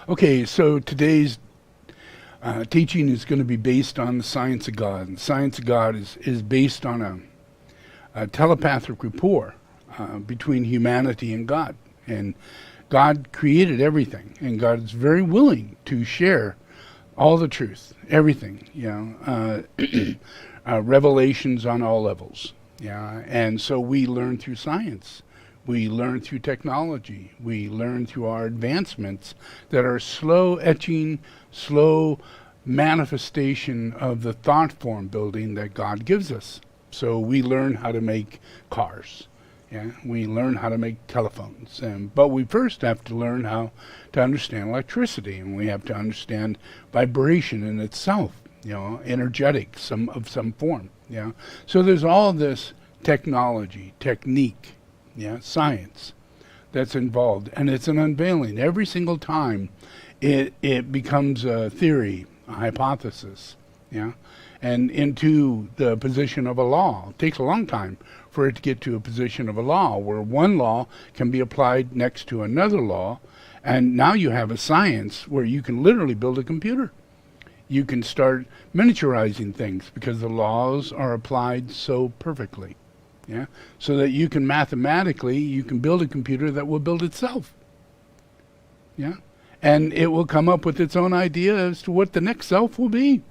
Okay, so today's teaching is going to be based on the science of God. And the science of God is based on a telepathic rapport between humanity and God. And God created everything, and God is very willing to share all the truth, everything, revelations on all levels. Yeah, and so we learn through science. We learn through technology. We learn through our advancements that are slow etching, slow manifestation of the thought form building that God gives us. So we learn how to make cars. Yeah, we learn how to make telephones, but we first have to learn how to understand electricity, and we have to understand vibration in itself, energetic, of some form. Yeah, so there's all this technology, technique, science that's involved, and it's an unveiling every single time. It becomes a theory, a hypothesis, and into the position of a law. It takes a long time for it to get to a position of a law, where one law can be applied next to another law, and now you have a science where you can literally build a computer. You can start miniaturizing things because the laws are applied so perfectly, so that you can mathematically, build a computer that will build itself, and it will come up with its own idea as to what the next self will be,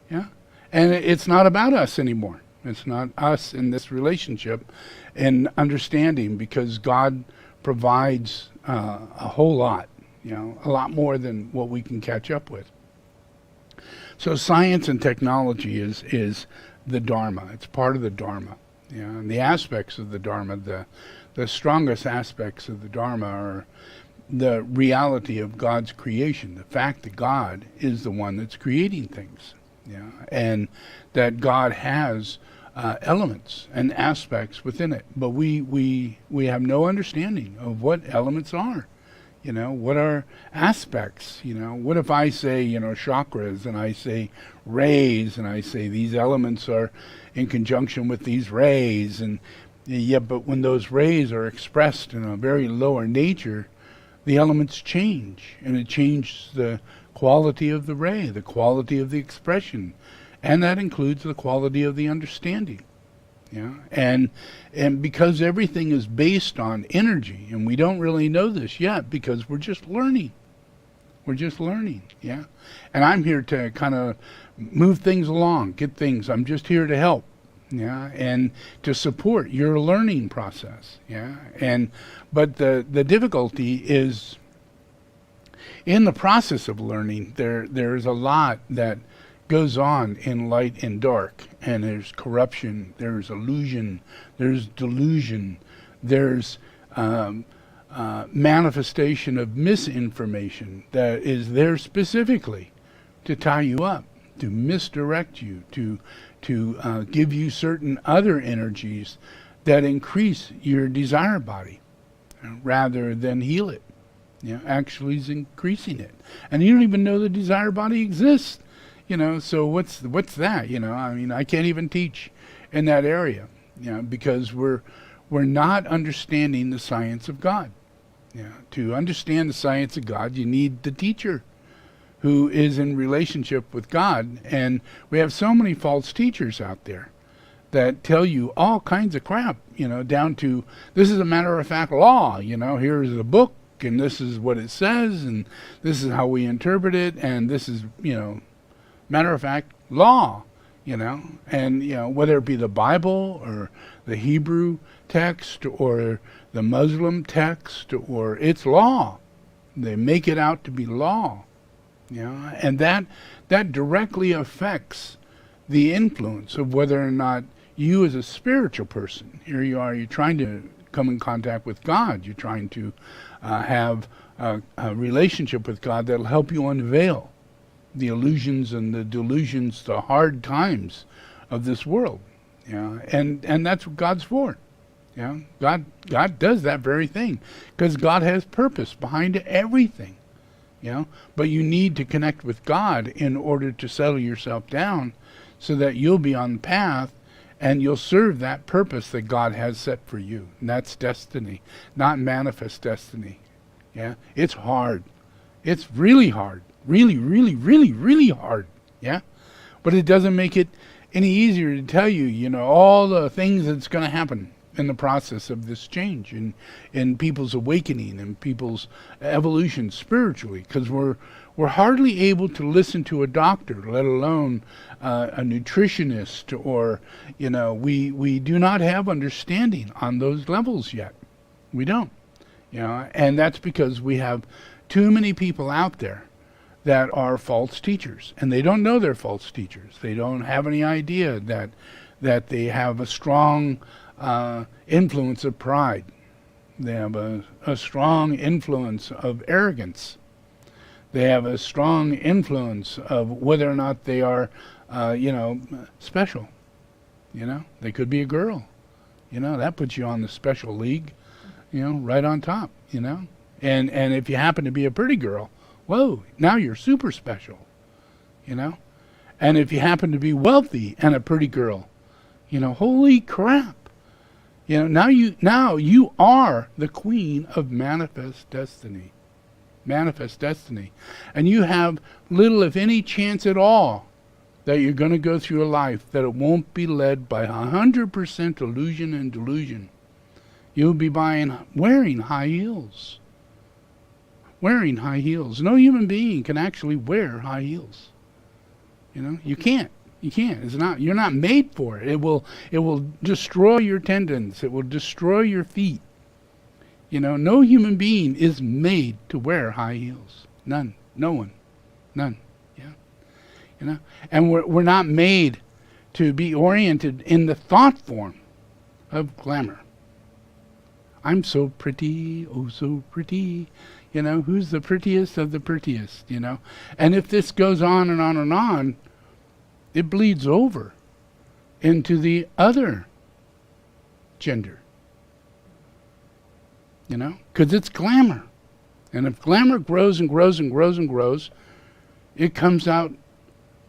and it's not about us anymore. It's not us in this relationship and understanding, because God provides a whole lot, a lot more than what we can catch up with. So science and technology is the dharma. It's part of the dharma. And the aspects of the dharma, the strongest aspects of the dharma are the reality of God's creation, the fact that God is the one that's creating things, and that God has elements and aspects within it, but we have no understanding of what elements are. What are aspects? What if I say, chakras, and I say rays, and I say these elements are in conjunction with these rays, and but when those rays are expressed in a very lower nature, the elements change, and it changes the quality of the ray, the quality of the expression, and that includes the quality of the understanding. And because everything is based on energy, and we don't really know this yet because we're just learning. And I'm here to kind of move things along, I'm just here to help, and to support your learning process, but the difficulty is in the process of learning. There's a lot that goes on in light and dark, and there's corruption, there's illusion, there's delusion, there's manifestation of misinformation that is there specifically to tie you up, to misdirect you, to give you certain other energies that increase your desire body rather than heal it. Actually is increasing it, and you don't even know the desire body exists. So what's that? I can't even teach in that area, because we're not understanding the science of God. To understand the science of God, you need the teacher who is in relationship with God. And we have so many false teachers out there that tell you all kinds of crap, down to this is a matter of fact law, here's a book, and this is what it says, and this is how we interpret it, and this is, matter of fact law, and whether it be the Bible or the Hebrew text or the Muslim text, or it's law. They make it out to be law, and that directly affects the influence of whether or not you as a spiritual person, here you are, you're trying to come in contact with God, you're trying to have a relationship with God that'll help you unveil the illusions and the delusions, the hard times of this world, and that's what God's for. God does that very thing because God has purpose behind everything. But you need to connect with God in order to settle yourself down, so that you'll be on the path and you'll serve that purpose that God has set for you. And that's destiny, not manifest destiny. It's hard. It's really hard. Really, really, really, really hard. Yeah? But it doesn't make it any easier to tell you, all the things that's going to happen in the process of this change in people's awakening and people's evolution spiritually, because we're hardly able to listen to a doctor, let alone a nutritionist, or we do not have understanding on those levels yet. We don't, and that's because we have too many people out there that are false teachers, and they don't know they're false teachers. They don't have any idea that they have a strong influence of pride. They have a strong influence of arrogance. They have a strong influence of whether or not they are, special. They could be a girl. That puts you on the special league, right on top, And if you happen to be a pretty girl, whoa, now you're super special, And if you happen to be wealthy and a pretty girl, holy crap. Now you are the queen of manifest destiny. Manifest destiny. And you have little, if any, chance at all that you're going to go through a life that it won't be led by 100% illusion and delusion. You'll be wearing high heels. Wearing high heels. No human being can actually wear high heels. You can't. You can't. You're not made for it. It will destroy your tendons. It will destroy your feet. No human being is made to wear high heels. None. No one. None. Yeah. And we're not made to be oriented in the thought form of glamour. I'm so pretty, oh so pretty. Who's the prettiest of the prettiest, And if this goes on and on and on, it bleeds over into the other gender. Because it's glamour. And if glamour grows and grows and grows and grows, it comes out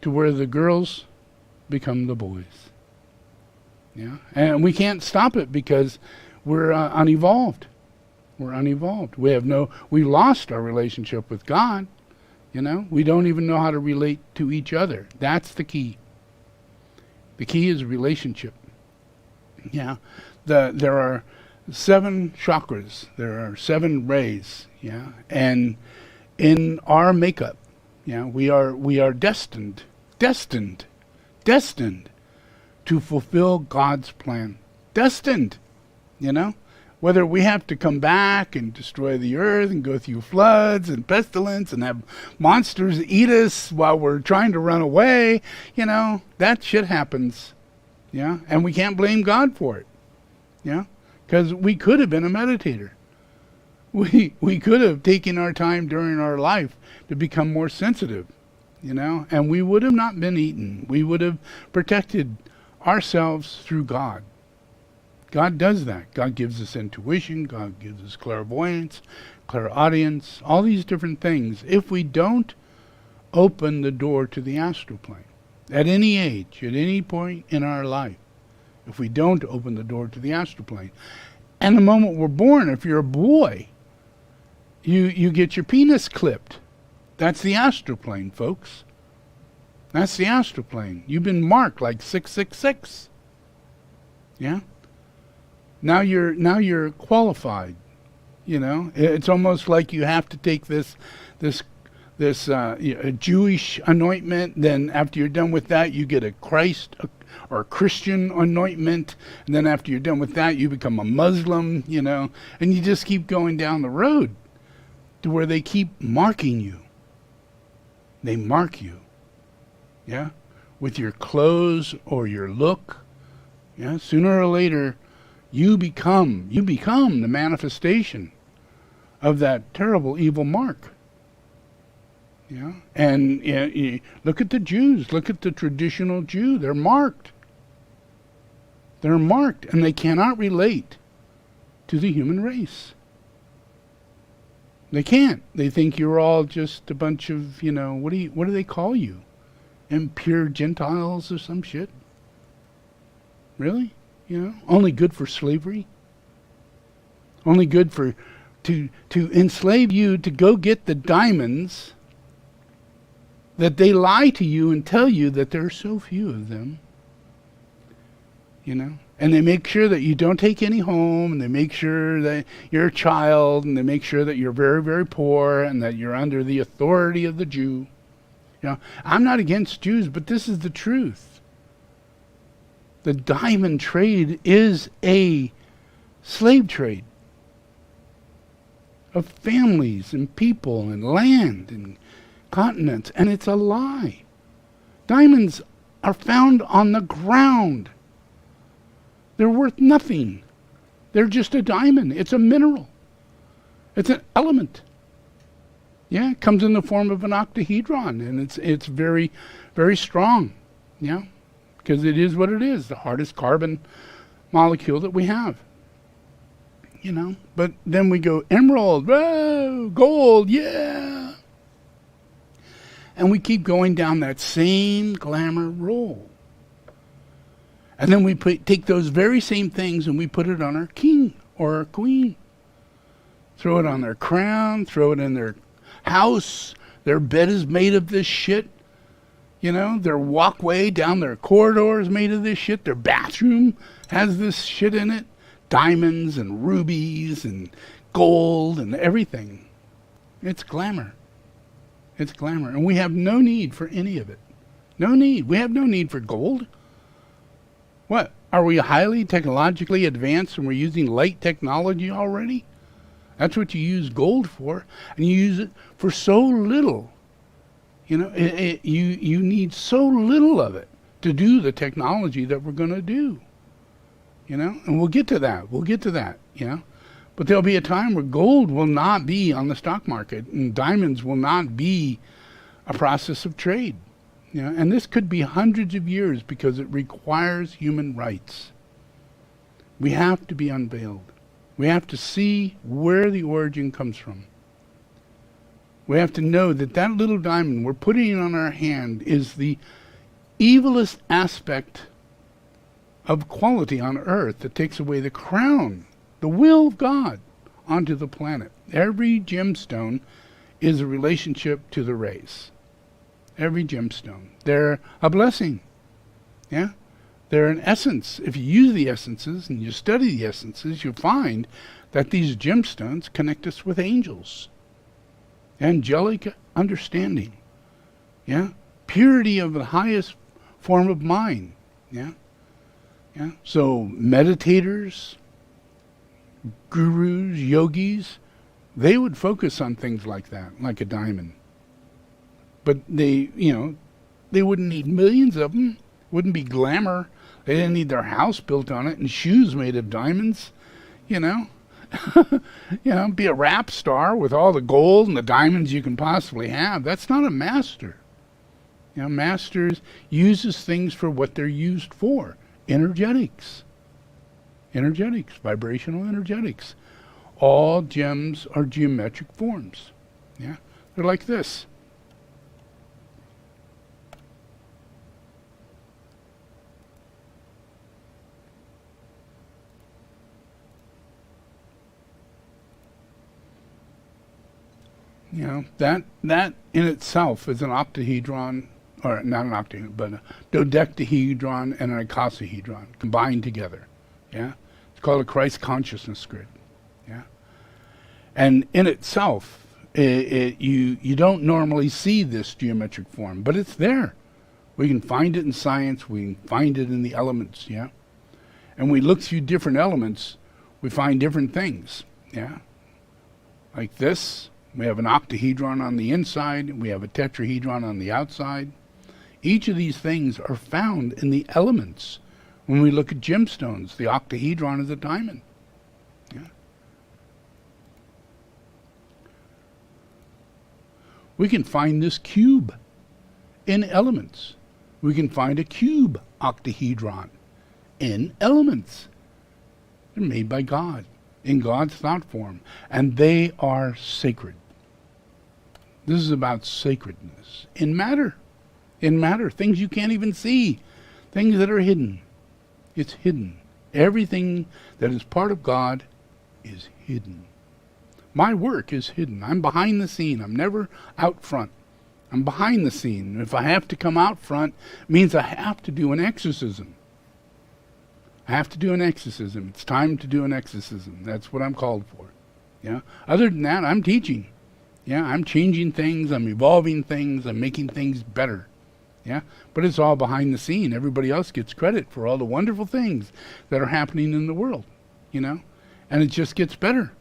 to where the girls become the boys. Yeah, and we can't stop it because we're unevolved. We're unevolved. We lost our relationship with God. We don't even know how to relate to each other. That's the key. The key is relationship. Yeah, there are 7 chakras. There are 7 rays. Yeah, and in our makeup, we are destined to fulfill God's plan. Destined, Whether we have to come back and destroy the earth and go through floods and pestilence and have monsters eat us while we're trying to run away, that shit happens. Yeah, and we can't blame God for it. Yeah, because we could have been a meditator. We could have taken our time during our life to become more sensitive, and we would have not been eaten. We would have protected ourselves through God. God does that. God gives us intuition. God gives us clairvoyance, clairaudience, all these different things. If we don't open the door to the astral plane, at any age, at any point in our life, if we don't open the door to the astral plane, and the moment we're born, if you're a boy, you get your penis clipped. That's the astral plane, folks. That's the astral plane. You've been marked like 666. Yeah? Now you're qualified. It's almost like you have to take this Jewish anointment. Then after you're done with that, you get a Christ or Christian anointment. And then after you're done with that, you become a Muslim. And you just keep going down the road to where they keep marking you. They mark you. Yeah, with your clothes or your look. Yeah, sooner or later. You become the manifestation of that terrible evil mark. Yeah, and look at the Jews. Look at the traditional Jew. They're marked. They're marked, and they cannot relate to the human race. They can't. They think you're all just a bunch of, what do they call you? Impure Gentiles or some shit? Really? Only good for slavery? Only good for to enslave you to go get the diamonds, that they lie to you and tell you that there are so few of them, you know, and they make sure that you don't take any home, and they make sure that you're a child, and they make sure that you're very, very poor, and that you're under the authority of the Jew. You know, I'm not against Jews, but this is the truth. The diamond trade is a slave trade of families and people and land and continents, and it's a lie. Diamonds are found on the ground. They're worth nothing. They're just a diamond. It's a mineral. It's an element. Yeah, it comes in the form of an octahedron, and it's very, very strong. Yeah, because it is what it is, the hardest carbon molecule that we have. You know, but then we go emerald, whoa, gold, yeah. And we keep going down that same glamour roll. And then we take those very same things and we put it on our king or our queen. Throw it on their crown, throw it in their house. Their bed is made of this shit. You know, their walkway down their corridor is made of this shit. Their bathroom has this shit in it. Diamonds and rubies and gold and everything. It's glamour. It's glamour. And we have no need for any of it. No need. We have no need for gold. What? Are we highly technologically advanced and we're using light technology already? That's what you use gold for. And you use it for so little. You know, you need so little of it to do the technology that we're going to do. You know, and we'll get to that. We'll get to that, you know. But there'll be a time where gold will not be on the stock market and diamonds will not be a process of trade. You know, and this could be hundreds of years because it requires human rights. We have to be unveiled. We have to see where the origin comes from. We have to know that that little diamond we're putting on our hand is the evilest aspect of quality on earth that takes away the crown, the will of God, onto the planet. Every gemstone is a relationship to the race. Every gemstone. They're a blessing. Yeah? They're an essence. If you use the essences and you study the essences, you'll find that these gemstones connect us with angels. Angelic understanding. Yeah? Purity of the highest form of mind. Yeah? Yeah. So meditators, gurus, yogis, they would focus on things like that, like a diamond. But they, you know, they wouldn't need millions of them. Wouldn't be glamour. They didn't need their house built on it and shoes made of diamonds, you know. You know, be a rap star with all the gold and the diamonds you can possibly have. That's not a master. You know, masters uses things for what they're used for. Energetics, vibrational energetics. All gems are geometric forms. Yeah, they're like this. You know, that in itself is an octahedron. Or not an octahedron, but a dodecahedron and an icosahedron combined together. Yeah, it's called a Christ consciousness grid. Yeah, and in itself, you don't normally see this geometric form, but it's there. We can find it in science. We can find it in the elements. Yeah, and we look through different elements, we find different things. Yeah, like this. We have an octahedron on the inside. We have a tetrahedron on the outside. Each of these things are found in the elements. When we look at gemstones, the octahedron is a diamond. Yeah. We can find this cube in elements. We can find a cube octahedron in elements. They're made by God, in God's thought form, and they are sacred. This is about sacredness in matter. In matter, things you can't even see, things that are hidden. It's hidden. Everything that is part of God is hidden. My work is hidden. I'm behind the scene. I'm never out front. I'm behind the scene. If I have to come out front, it means I have to do an exorcism. I have to do an exorcism. It's time to do an exorcism. That's what I'm called for. Yeah. Other than that, I'm teaching. Yeah. I'm changing things. I'm evolving things. I'm making things better. Yeah. But it's all behind the scene. Everybody else gets credit for all the wonderful things that are happening in the world. You know, and it just gets better.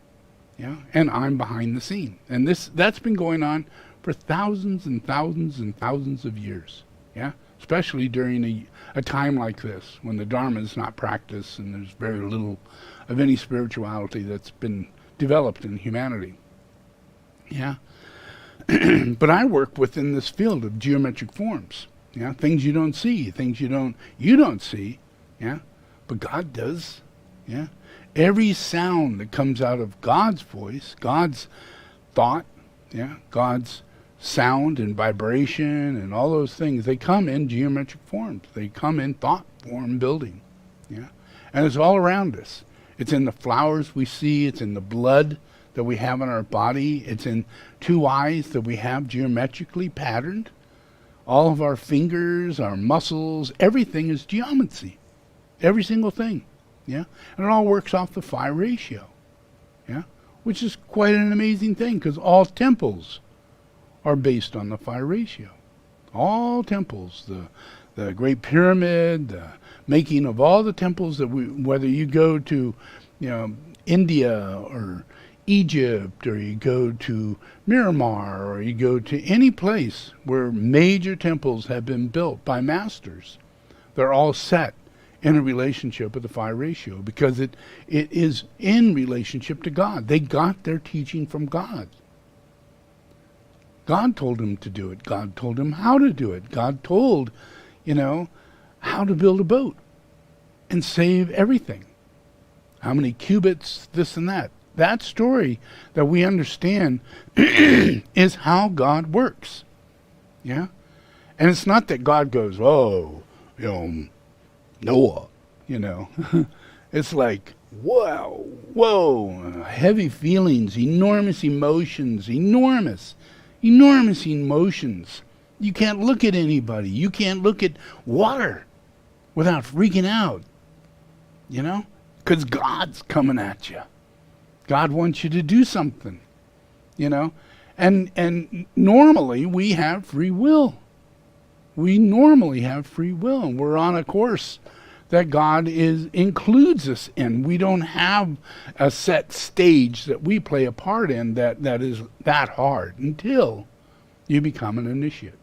Yeah. And I'm behind the scene. And that's been going on for thousands and thousands and thousands of years. Yeah. Especially during a time like this, when the dharma is not practiced and there's very little of any spirituality that's been developed in humanity. Yeah. But I work within this field of geometric forms. Yeah. Things you don't see, things you don't see. Yeah. But God does. Yeah. Every sound that comes out of God's voice, God's thought, yeah, God's sound and vibration and all those things, they come in geometric forms. They come in thought form building. Yeah. And it's all around us. It's in the flowers we see. It's in the blood that we have in our body. It's in 2 eyes that we have geometrically patterned. All of our fingers, our muscles, everything is geometry. Every single thing. Yeah. And it all works off the phi ratio. Yeah. Which is quite an amazing thing, because all temples are based on the phi ratio. All temples, the Great Pyramid, the making of all the temples that whether you go to, India or Egypt, or you go to Miramar, or you go to any place where major temples have been built by masters, they're all set in a relationship with the phi ratio, because it is in relationship to God. They got their teaching from God. God told him to do it. God told him how to do it. God told, how to build a boat and save everything. How many cubits, this and that. That story that we understand is how God works. Yeah? And it's not that God goes, Noah, It's like, whoa, heavy feelings, enormous emotions, enormous emotions. You can't look at anybody. You can't look at water without freaking out, because God's coming at you. God wants you to do something, and normally we have free will. We normally have free will, and we're on a course that God includes us in. We don't have a set stage that we play a part in that is that hard until you become an initiate,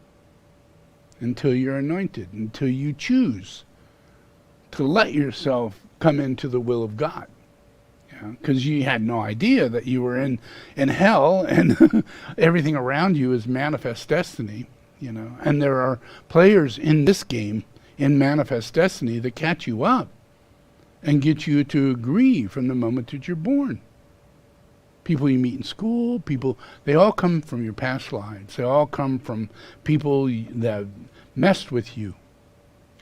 until you're anointed, until you choose to let yourself come into the will of God. Because you had no idea that you were in hell, and everything around you is manifest destiny, and there are players in this game in manifest destiny that catch you up and get you to agree from the moment that you're born. People you meet in school, they all come from your past lives. They all come from people that messed with you.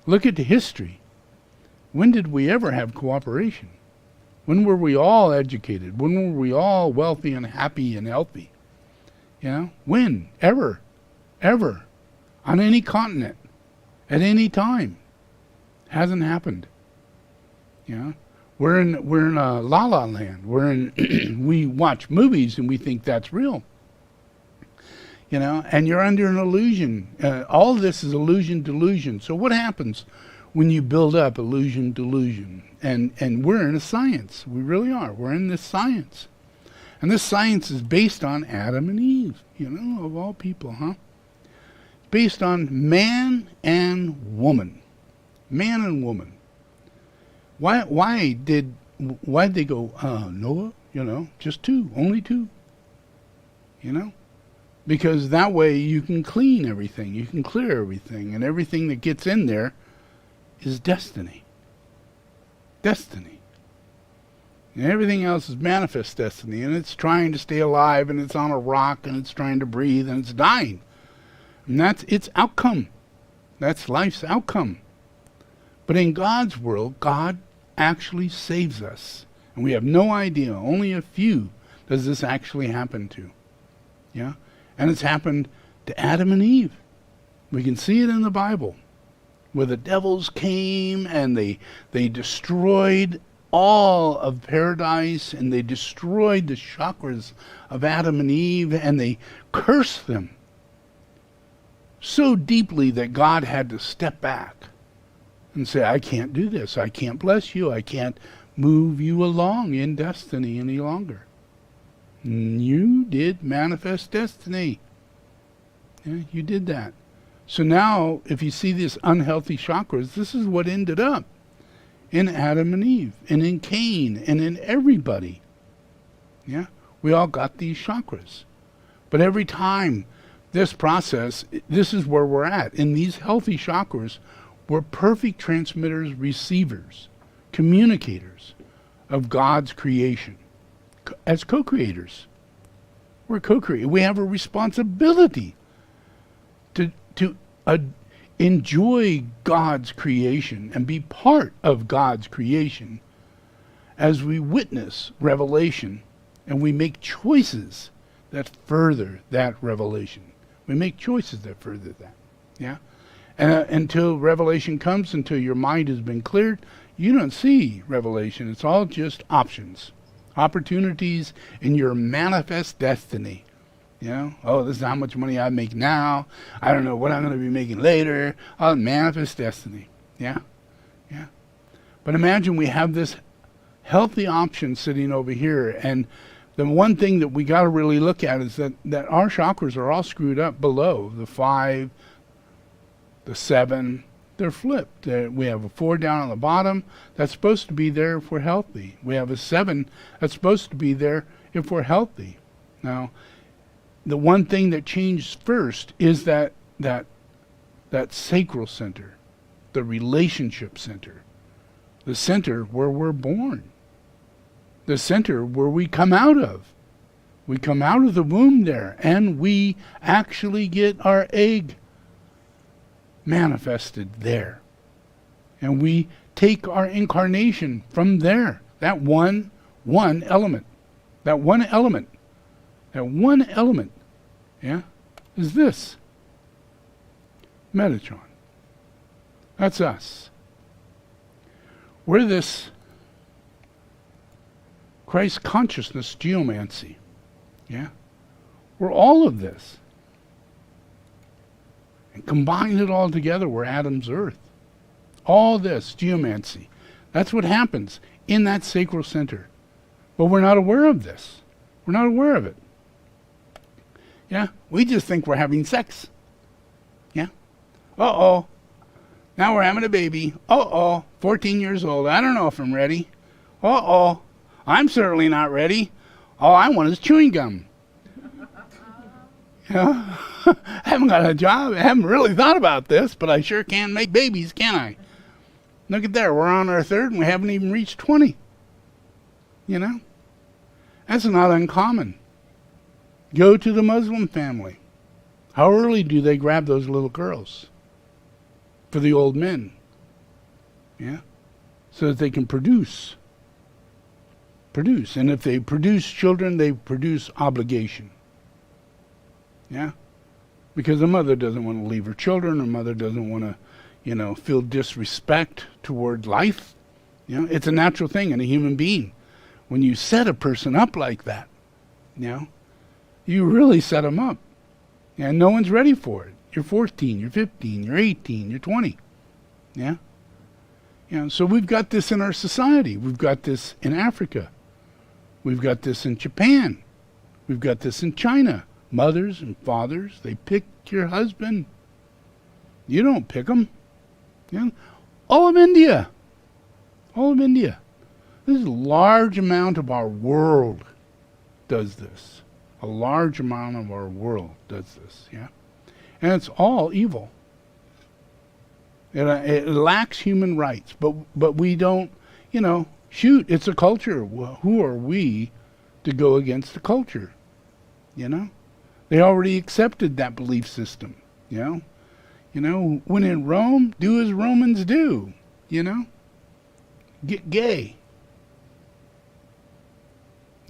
Look at the history. When did we ever have cooperation? When were we all educated? When were we all wealthy and happy and healthy? When? Ever. On any continent. At any time. Hasn't happened. We're in a la la land. We watch movies and we think that's real. And you're under an illusion. All of this is illusion, delusion. So what happens when you build up illusion, delusion? And we're in a science. We really are. We're in this science. And this science is based on Adam and Eve, of all people, huh? Based on man and woman. Man and woman. Why did they go, Noah? Just 2, only 2. Because that way you can clean everything, you can clear everything, and everything that gets in there is destiny. Destiny. And everything else is manifest destiny, and it's trying to stay alive, and it's on a rock, and it's trying to breathe, and it's dying. And that's its outcome. That's life's outcome. But in God's world, God actually saves us. And we have no idea. Only a few does this actually happen to? Yeah? And it's happened to Adam and Eve. We can see it in the Bible, where the devils came and they destroyed all of paradise, and they destroyed the chakras of Adam and Eve, and they cursed them so deeply that God had to step back and say, I can't do this. I can't bless you. I can't move you along in destiny any longer. You did manifest destiny. Yeah, you did that. So now, if you see these unhealthy chakras, this is what ended up in Adam and Eve, and in Cain, and in everybody. Yeah? We all got these chakras. But every time this process, this is where we're at. In these healthy chakras, we're perfect transmitters, receivers, communicators of God's creation. As co-creators. We're co-creators. We have a responsibility to enjoy God's creation and be part of God's creation as we witness revelation, and we make choices that further that revelation. We make choices that further that. Yeah? And until revelation comes, until your mind has been cleared, you don't see revelation. It's all just options. Opportunities in your manifest destiny. You know, oh, this is how much money I make now. I don't know what I'm going to be making later. I'll manifest destiny. Yeah? Yeah. But imagine we have this healthy option sitting over here, and the one thing that we got to really look at is that our chakras are all screwed up below. The 5, the 7, they're flipped. We have a 4 down on the bottom. That's supposed to be there if we're healthy. We have a 7 that's supposed to be there if we're healthy. Now, the one thing that changed first is that sacral center, the relationship center, the center where we're born, the center where we come out of. We come out of the womb there, and we actually get our egg manifested there. And we take our incarnation from there. That one element. That one element. That one element, yeah, is this. Metatron. That's us. We're this Christ consciousness geomancy. Yeah? We're all of this. And combine it all together, we're Adam's earth. All this geomancy. That's what happens in that sacral center. But we're not aware of this. We're not aware of it. Yeah? We just think we're having sex. Yeah? Uh-oh. Now we're having a baby. Uh-oh. 14 years old. I don't know if I'm ready. Uh-oh. I'm certainly not ready. All I want is chewing gum. Yeah? I haven't got a job. I haven't really thought about this, but I sure can make babies, can I? Look at there. We're on our 3rd and we haven't even reached 20. You know? That's not uncommon. Go to the Muslim family. How early do they grab those little girls? For the old men. Yeah? So that they can produce. And if they produce children, they produce obligation. Yeah? Because the mother doesn't want to leave her children. Her mother doesn't want to, feel disrespect toward life. You know, it's a natural thing in a human being. When you set a person up like that, you really set them up. And no one's ready for it. You're 14, you're 15, you're 18, you're 20. Yeah? So we've got this in our society. We've got this in Africa. We've got this in Japan. We've got this in China. Mothers and fathers, they pick your husband. You don't pick them. All of India. All of India. This is a large amount of our world does this. A large amount of our world does this, yeah? And it's all evil. It lacks human rights, but we don't, shoot, it's a culture. Well, who are we to go against the culture? They already accepted that belief system, when in Rome, do as Romans do, Get gay.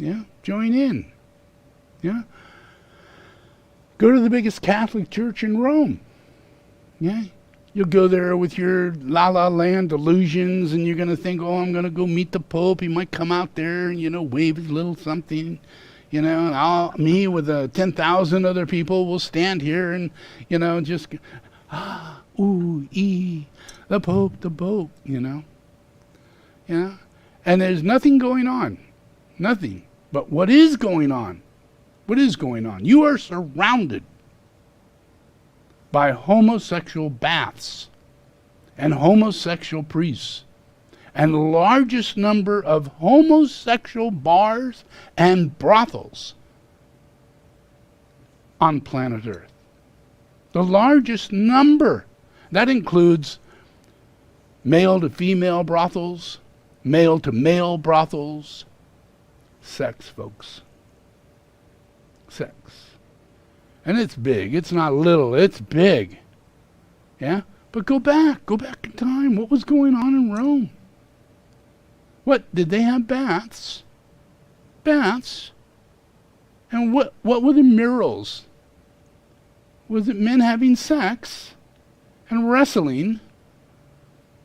Yeah, join in. Yeah. Go to the biggest Catholic church in Rome. Yeah. You'll go there with your la-la land delusions, and you're going to think, oh, I'm going to go meet the Pope. He might come out there and, wave his little something, and me with 10,000 other people will stand here and, just, the Pope, Yeah. And there's nothing going on. Nothing. But what is going on? What is going on? You are surrounded by homosexual baths and homosexual priests and the largest number of homosexual bars and brothels on planet Earth. The largest number. That includes male to female brothels, male to male brothels. Sex, folks. Sex. And it's big. It's not little. It's big. Yeah? But go back in time. What was going on in Rome? What, did they have baths? Baths? And what were the murals? Was it men having sex and wrestling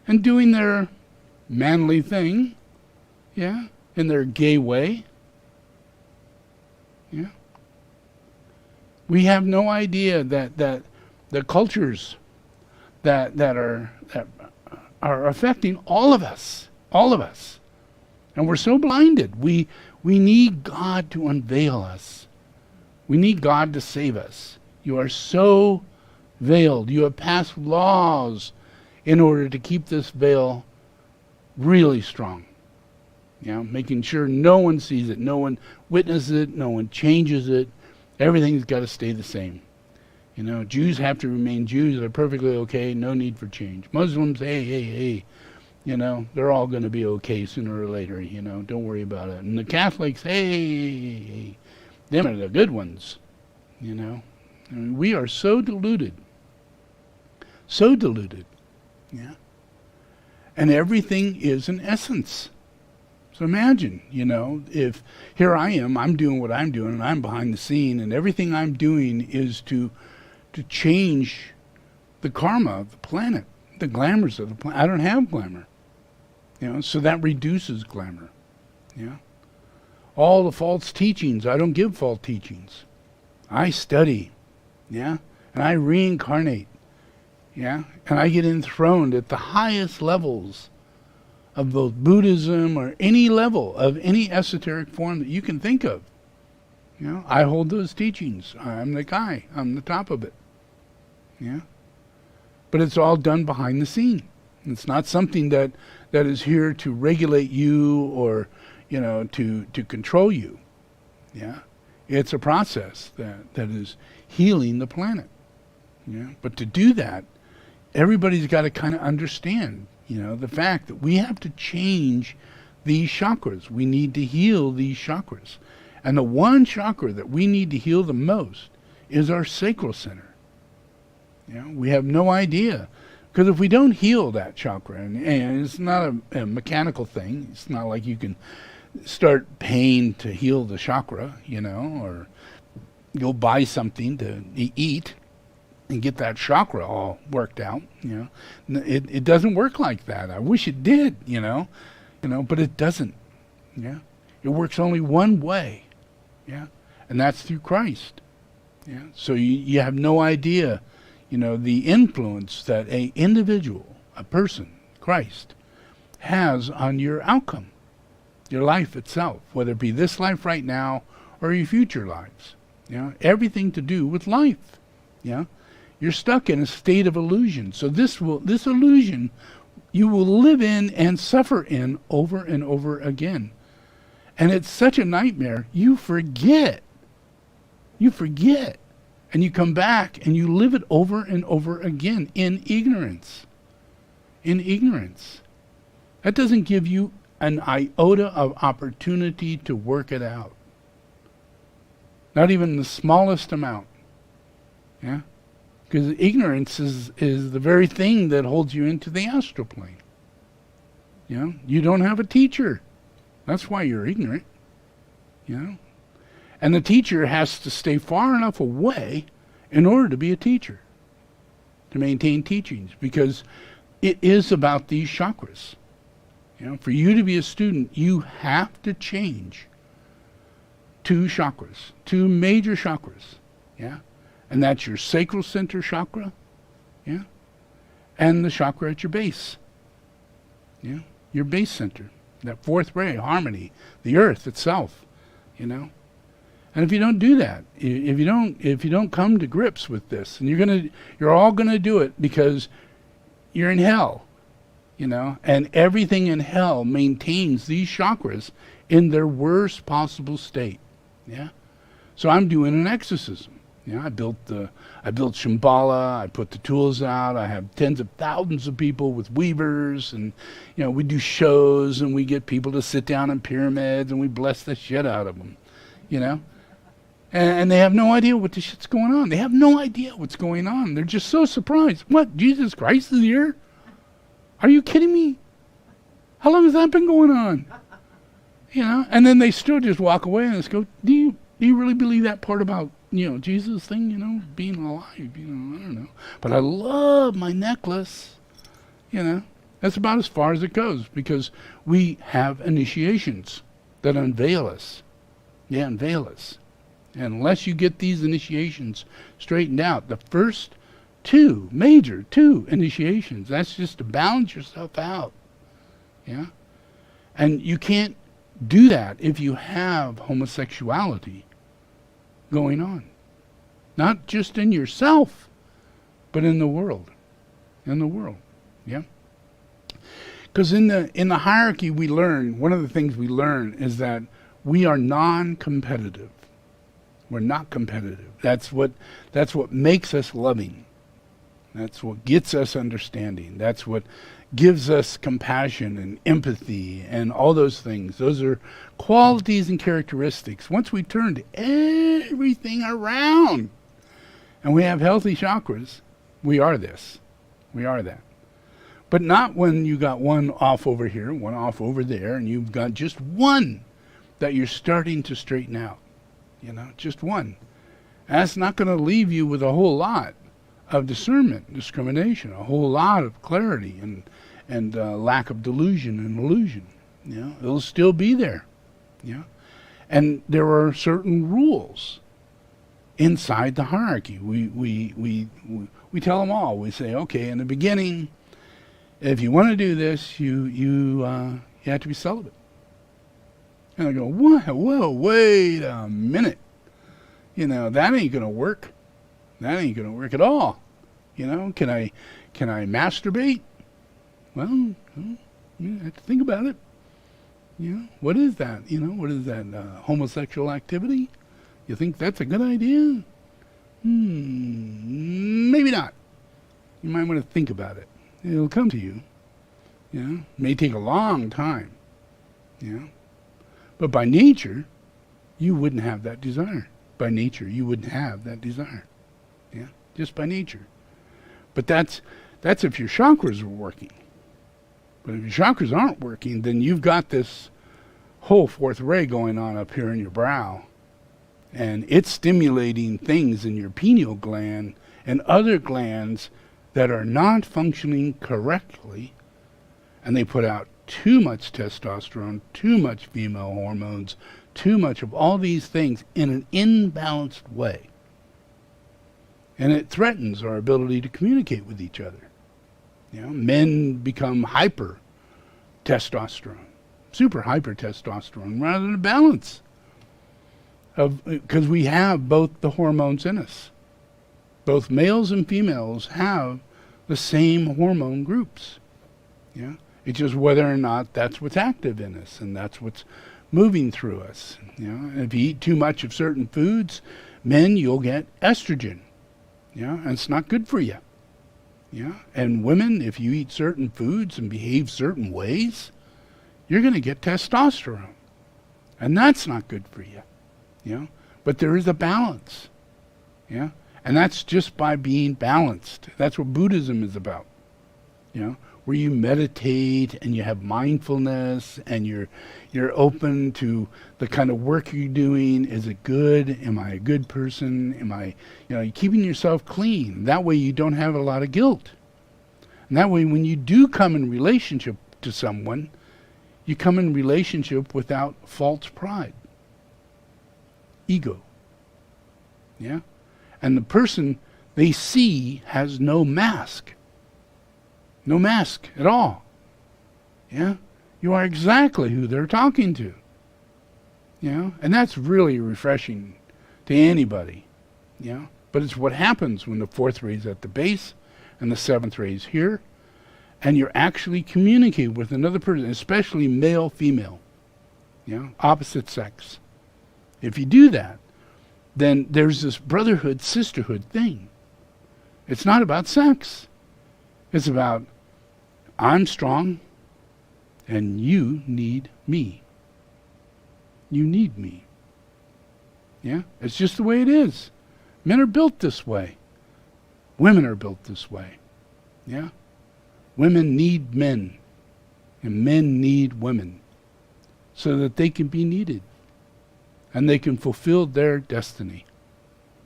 and doing their manly thing? Yeah? In their gay way? Yeah? We have no idea that the cultures that are affecting all of us, and we're so blinded. We need God to unveil us. We need God to save us. You are so veiled. You have passed laws in order to keep this veil really strong. Making sure no one sees it, no one witnesses it, no one changes it. Everything's got to stay the same. Jews have to remain Jews. They're perfectly okay. No need for change. Muslims, hey. They're all going to be okay sooner or later. Don't worry about it. And the Catholics, hey. Them are the good ones. We are so deluded. So deluded. Yeah. And everything is an essence. So imagine, if here I am, I'm doing what I'm doing, and I'm behind the scene, and everything I'm doing is to change the karma of the planet, the glamours of the planet. I don't have glamour, so that reduces glamour. Yeah. All the false teachings, I don't give false teachings. I study, and I reincarnate, and I get enthroned at the highest levels of both Buddhism or any level of any esoteric form that you can think of. I hold those teachings. I'm the guy. I'm the top of it. Yeah. But it's all done behind the scene. It's not something that is here to regulate you or, to control you. Yeah. It's a process that is healing the planet. Yeah. But to do that, everybody's got to kind of understand the fact that we have to change these chakras. We need to heal these chakras. And the one chakra that we need to heal the most is our sacral center. We have no idea. Because if we don't heal that chakra, and it's not a mechanical thing, it's not like you can start paying to heal the chakra, or go buy something to eat and get that chakra all worked out. It doesn't work like that. I wish it did, but it doesn't. Yeah, it works only one way. Yeah, and that's through Christ. Yeah, so you have no idea, the influence that a individual, a person, Christ, has on your outcome, your life itself, whether it be this life right now or your future lives. Everything to do with life. You're stuck in a state of illusion. So this illusion you will live in and suffer in over and over again. And it's such a nightmare, you forget. And you come back and you live it over and over again in ignorance. That doesn't give you an iota of opportunity to work it out. Not even the smallest amount. Yeah? Because ignorance is the very thing that holds you into the astral plane. You don't have a teacher. That's why you're ignorant. you know. And the teacher has to stay far enough away in order to be a teacher, to maintain teachings, because it is about these chakras. You know, for you to be a student, you have to change 2 chakras, 2 major chakras, yeah? And that's your sacral center chakra, yeah? And the chakra at your base, yeah? Your base center, that 4th ray, harmony, the earth itself, you know? And if you don't do that, if you don't come to grips with this, and you're all gonna do it because you're in hell, you know, and everything in hell maintains these chakras in their worst possible state. Yeah. So I'm doing an exorcism. You know, I built Shambhala, I put the tools out, I have tens of thousands of people with weavers, and you know, we do shows and we get people to sit down in pyramids and we bless the shit out of them, you know. And they have no idea what the shit's going on. They have no idea what's going on. They're just so surprised. What, Jesus Christ is here? Are you kidding me? How long has that been going on? You know, and then they still just walk away and just go, do you really believe that part about, you know, Jesus thing, you know, being alive, you know, I don't know. But I love my necklace, you know. That's about as far as it goes, because we have initiations that unveil us. Yeah, unveil us. And unless you get these initiations straightened out, the first 2 major initiations, that's just to balance yourself out. Yeah? And you can't do that if you have homosexuality going on. Not just in yourself, but in the world. In the world. Yeah? Because in the hierarchy we learn, one of the things we learn is that we are non-competitive. We're not competitive. That's what makes us loving. That's what gets us understanding. That's what gives us compassion and empathy and all those things. Those are qualities and characteristics. Once we turned everything around and we have healthy chakras, we are this. We are that. But not when you got one off over here, one off over there, and you've got just one that you're starting to straighten out. You know, just one. That's not going to leave you with a whole lot of discernment, discrimination, a whole lot of clarity and lack of delusion and illusion. You know, it'll still be there. Yeah, and there are certain rules inside the hierarchy. We tell them all. We say, okay, in the beginning, if you want to do this, you have to be celibate. And I go, whoa, wait a minute. You know, that ain't going to work. That ain't going to work at all. You know, can I masturbate? Well, you have to think about it. You know, what is that? You know, what is that? Homosexual activity? You think that's a good idea? Maybe not. You might want to think about it. It'll come to you. You know, it may take a long time. You know. But by nature, you wouldn't have that desire. By nature, you wouldn't have that desire. Yeah, just by nature. But that's if your chakras are working. But if your chakras aren't working, then you've got this whole 4th ray going on up here in your brow. And it's stimulating things in your pineal gland and other glands that are not functioning correctly. And they put out too much testosterone, too much female hormones, too much of all these things in an imbalanced way. And it threatens our ability to communicate with each other. You know, men become hyper testosterone, super hyper testosterone, rather than a balance. Because we have both the hormones in us. Both males and females have the same hormone groups. Yeah. It's just whether or not that's what's active in us and that's what's moving through us. You know, and if you eat too much of certain foods, men, you'll get estrogen. Yeah, and it's not good for you. Yeah, and women, if you eat certain foods and behave certain ways, you're going to get testosterone, and that's not good for you. You know, but there is a balance. Yeah, and that's just by being balanced. That's what Buddhism is about. You know. where you meditate and you have mindfulness and you're open to the kind of work you're doing. Is it good? Am I a good person? Am I, you're keeping yourself clean. That way you don't have a lot of guilt. And that way when you do come in relationship to someone, you come in relationship without false pride, ego. Yeah? And the person they see has no mask. No mask at all. Yeah? You are exactly who they're talking to. And that's really refreshing to anybody. But it's what happens when the fourth ray is at the base and the seventh ray is here, and you're actually communicating with another person, especially male, female, opposite sex. If you do that, then there's this brotherhood, sisterhood thing. It's not about sex. It's about, I'm strong, and you need me. You need me. It's just the way it is. Men are built this way. Women are built this way. Women need men, and men need women, so that they can be needed, and they can fulfill their destiny.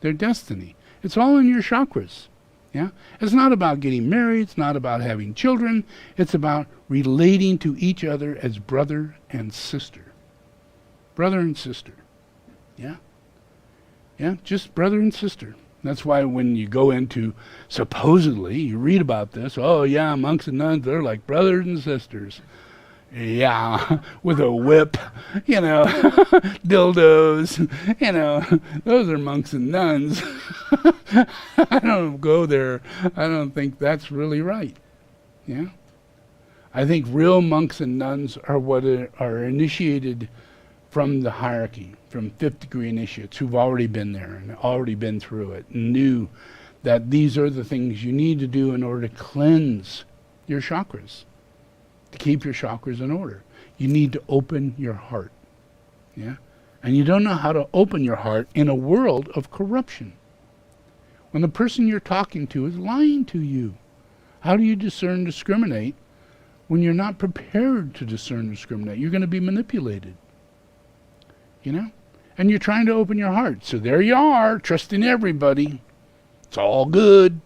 Their destiny. It's all in your chakras. It's not about getting married. It's not about having children. It's about relating to each other as brother and sister. Brother and sister. Just brother and sister. That's why when you go into, supposedly, you read about this, monks and nuns, they're like brothers and sisters. With a whip, dildos, those are monks and nuns. I don't go there. I don't think that's really right. I think real monks and nuns are what are initiated from the hierarchy, from fifth degree initiates who've already been there and already been through it and knew that these are the things you need to do in order to cleanse your chakras. To keep your chakras in order, you need to open your heart. And you don't know how to open your heart in a world of corruption. When the person you're talking to is lying to you, how do you discern, discriminate when you're not prepared to discern, discriminate? You're going to be manipulated. And you're trying to open your heart. So there you are, trusting everybody. It's all good.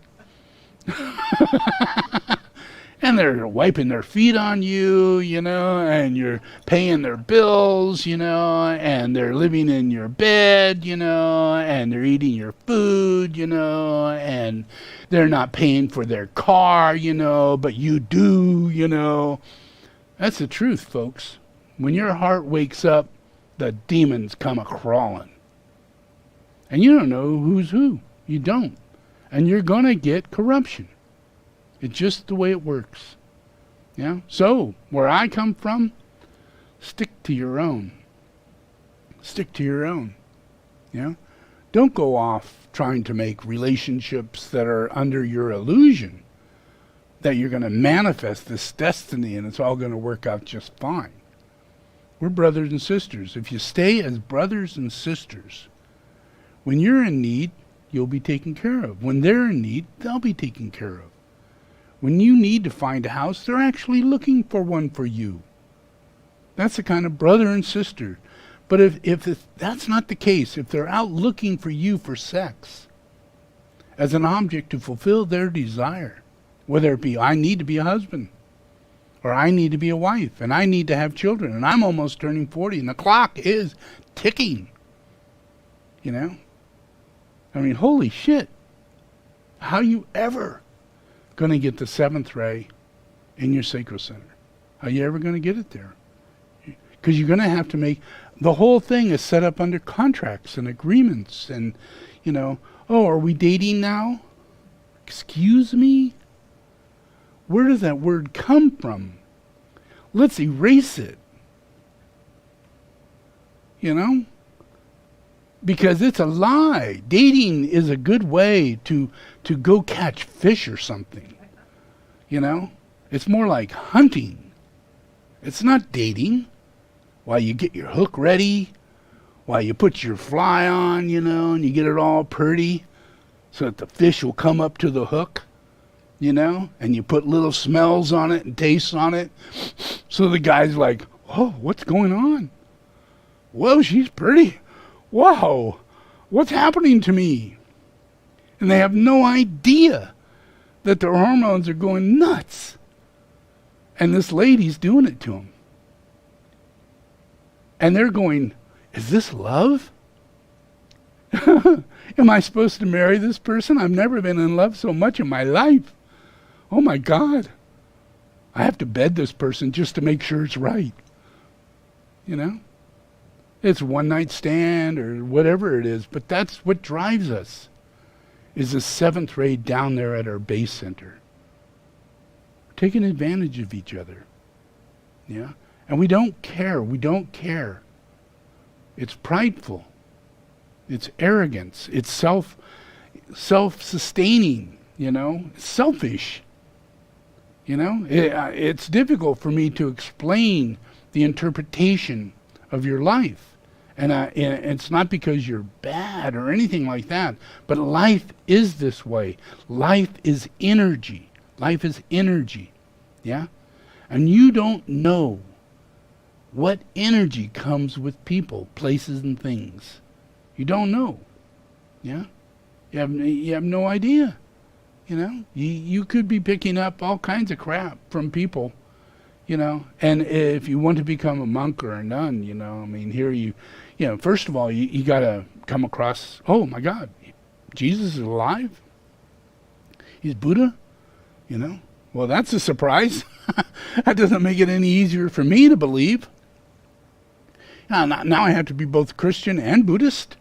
And they're wiping their feet on you, and you're paying their bills, and they're living in your bed, and they're eating your food, and they're not paying for their car, but you do, That's the truth, folks. When your heart wakes up, the demons come a-crawling. And you don't know who's who. You don't. And you're going to get corruption. It's just the way it works. So, where I come from, stick to your own. Stick to your own. Don't go off trying to make relationships that are under your illusion that you're going to manifest this destiny and it's all going to work out just fine. We're brothers and sisters. If you stay as brothers and sisters, when you're in need, you'll be taken care of. When they're in need, they'll be taken care of. When you need to find a house, they're actually looking for one for you. That's the kind of brother and sister. But if that's not the case, if they're out looking for you for sex, as an object to fulfill their desire, whether it be, I need to be a husband, or I need to be a wife, and I need to have children, and I'm almost turning 40, and the clock is ticking. Holy shit. How you ever going to get the seventh ray in your sacral center? How you ever going to get it there? Because you're going to have to make, the whole thing is set up under contracts and agreements and, are we dating now? Excuse me? Where does that word come from? Let's erase it. Because it's a lie. Dating is a good way to go catch fish or something. It's more like hunting. It's not dating. While you get your hook ready, while you put your fly on, and you get it all pretty so that the fish will come up to the hook. you know, and you put little smells on it and tastes on it. So the guy's like, oh, what's going on? Whoa, she's pretty. Whoa, what's happening to me? And they have no idea that their hormones are going nuts. And this lady's doing it to them. And they're going, is this love? Am I supposed to marry this person? I've never been in love so much in my life. Oh my God. I have to bed this person just to make sure it's right. You know? It's a one-night stand or whatever it is, but that's what drives us, is the seventh ray down there at our base center. Taking advantage of each other. Yeah? And we don't care. We don't care. It's prideful. It's arrogance. It's self-sustaining, you know? It's selfish. You know? It's difficult for me to explain the interpretation of your life. And it's not because you're bad or anything like that, but life is this way. Life is energy. Life is energy. Yeah? And you don't know what energy comes with people, places, and things. You don't know. Yeah? You have no idea. You know? You could be picking up all kinds of crap from people, you know? And if you want to become a monk or a nun, you know, I mean, here you know, first of all, you got to come across, oh my God, Jesus is alive? He's Buddha? You know? Well, that's a surprise. That doesn't make it any easier for me to believe. Now I have to be both Christian and Buddhist.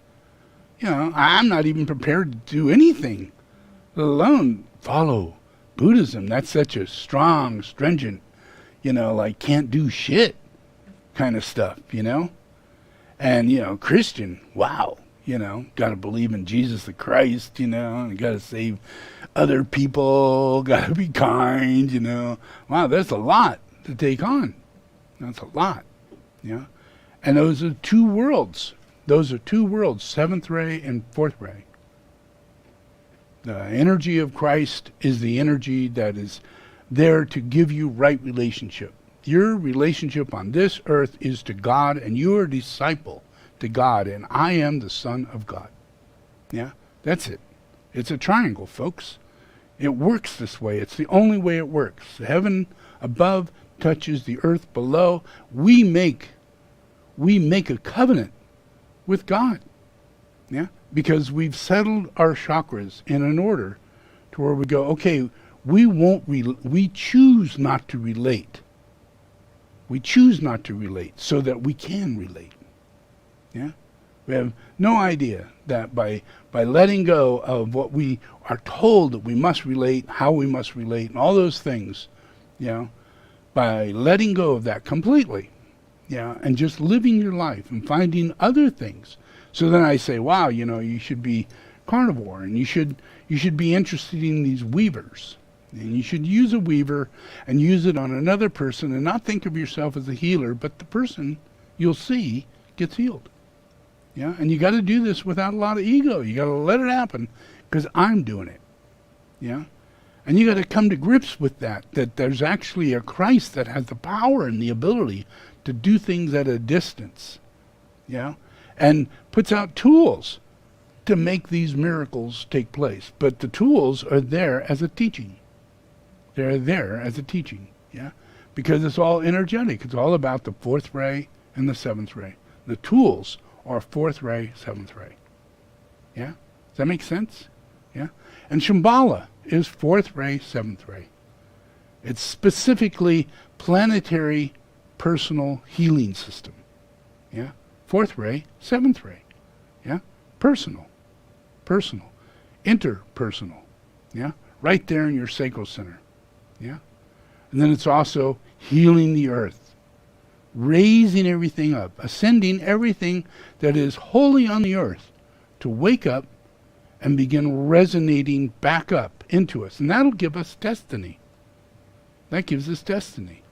You know, I'm not even prepared to do anything, let alone follow Buddhism. That's such a strong, stringent, you know, like can't do shit kind of stuff, you know? And, you know, Christian, wow, you know, got to believe in Jesus the Christ, you know, and got to save other people, got to be kind, you know. Wow, that's a lot to take on. That's a lot, you know. And those are two worlds. Those are two worlds, seventh ray and fourth ray. The energy of Christ is the energy that is there to give you right relationship. Your relationship on this earth is to God, and you are a disciple to God, and I am the Son of God. Yeah, that's it. It's a triangle, folks. It works this way. It's the only way it works. The heaven above touches the earth below. We make a covenant with God. Yeah, because we've settled our chakras in an order to where we go, okay, we choose not to relate. We choose not to relate so that we can relate. Yeah? We have no idea that by letting go of what we are told that we must relate, how we must relate, and all those things, you know, by letting go of that completely, yeah, and just living your life and finding other things. So then I say, wow, you know, you should be carnivore, and you should be interested in these weavers. And you should use a weaver and use it on another person and not think of yourself as a healer, but the person you'll see gets healed. Yeah, and you got to do this without a lot of ego. You got to let it happen because I'm doing it. Yeah, and you got to come to grips with that there's actually a Christ that has the power and the ability to do things at a distance. Yeah, and puts out tools to make these miracles take place. But the tools are there as a teaching. They're there as a teaching, yeah? Because it's all energetic. It's all about the fourth ray and the seventh ray. The tools are fourth ray, seventh ray. Yeah? Does that make sense? Yeah? And Shambhala is fourth ray, seventh ray. It's specifically planetary personal healing system. Yeah? Fourth ray, seventh ray. Yeah? Personal. Personal. Interpersonal. Yeah? Right there in your sacral center. Yeah? And then it's also healing the earth, raising everything up, ascending everything that is wholly on the earth to wake up and begin resonating back up into us. And that'll give us destiny. That gives us destiny.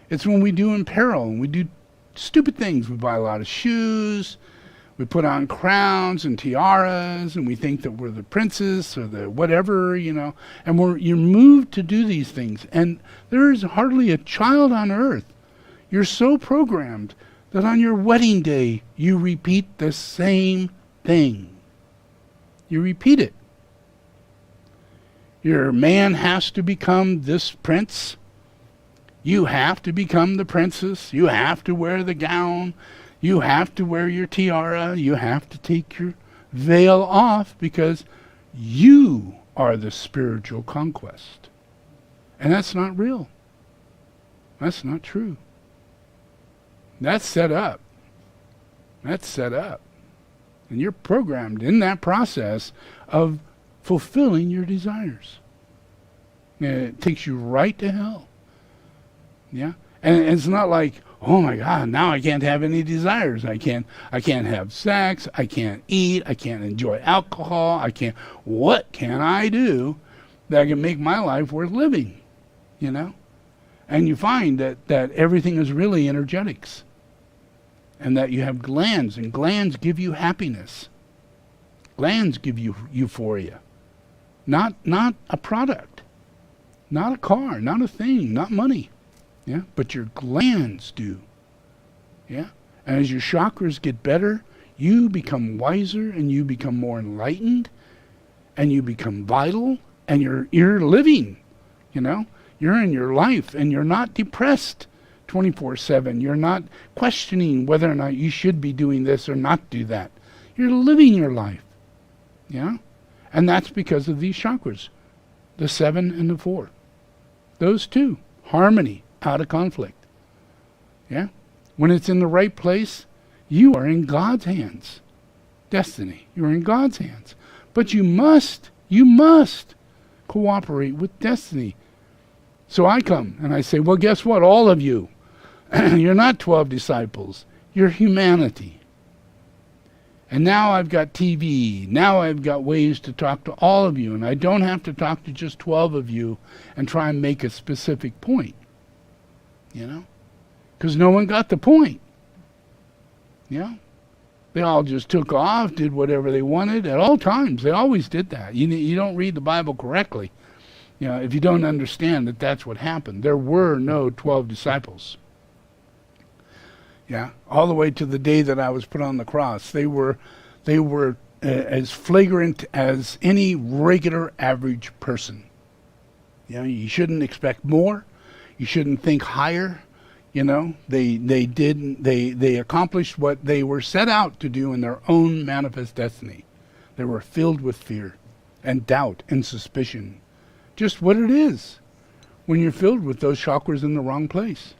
It's when we do in peril and we do stupid things. We buy a lot of shoes, We put on crowns and tiaras, and we think that we're the princess or the whatever, and you're moved to do these things. And there is hardly a child on earth. You're so programmed that on your wedding day, you repeat the same thing. You repeat it. Your man has to become this prince. You have to become the princess. You have to wear the gown. You have to wear your tiara. You have to take your veil off because you are the spiritual conquest. And that's not real. That's not true. That's set up. That's set up. And you're programmed in that process of fulfilling your desires. And it takes you right to hell. Yeah? And it's not like, oh my God, now I can't have any desires. I can't have sex. I can't eat. I can't enjoy alcohol. What can I do that can make my life worth living? And you find that everything is really energetics. And that you have glands, and glands give you happiness. Glands give you euphoria. Not a product. Not a car, not a thing, not money. Yeah, but your glands do. Yeah, and as your chakras get better, you become wiser and you become more enlightened, and you become vital, and you're living. You're in your life, and you're not depressed 24/7. You're not questioning whether or not you should be doing this or not do that. You're living your life. Yeah, and that's because of these chakras, the 7 and the 4. Those two, harmony. Out of conflict. Yeah? When it's in the right place, you are in God's hands. Destiny. You're in God's hands. But you must cooperate with destiny. So I come and I say, well, guess what? All of you, you're not 12 disciples. You're humanity. And now I've got TV. Now I've got ways to talk to all of you. And I don't have to talk to just 12 of you and try and make a specific point. Because no one got the point. Yeah, they all just took off, did whatever they wanted at all times. They always did that. You don't read the Bible correctly, if you don't understand that that's what happened. There were no 12 disciples. Yeah, all the way to the day that I was put on the cross. They were as flagrant as any regular average person. You shouldn't expect more. You shouldn't think higher. They accomplished what they were set out to do in their own manifest destiny. They were filled with fear and doubt and suspicion. Just what it is when you're filled with those chakras in the wrong place.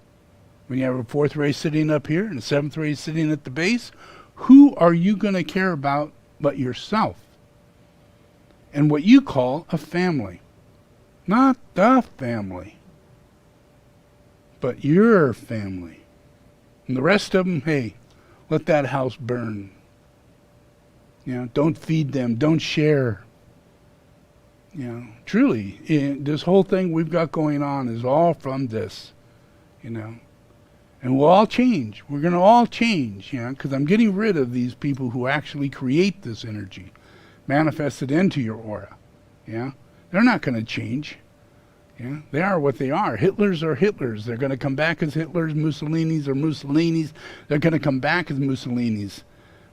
When you have a 4th ray sitting up here and a 7th ray sitting at the base, who are you going to care about but yourself? And what you call a family. Not the family, but your family. And the rest of them, hey, let that house burn. Don't feed them. Don't share. Truly, this whole thing we've got going on is all from this, And we'll all change. We're going to all change, because I'm getting rid of these people who actually create this energy, manifest it into your aura. They're not going to change. They are what they are. Hitlers are Hitlers. They're going to come back as Hitlers. Mussolinis are Mussolinis. They're going to come back as Mussolinis.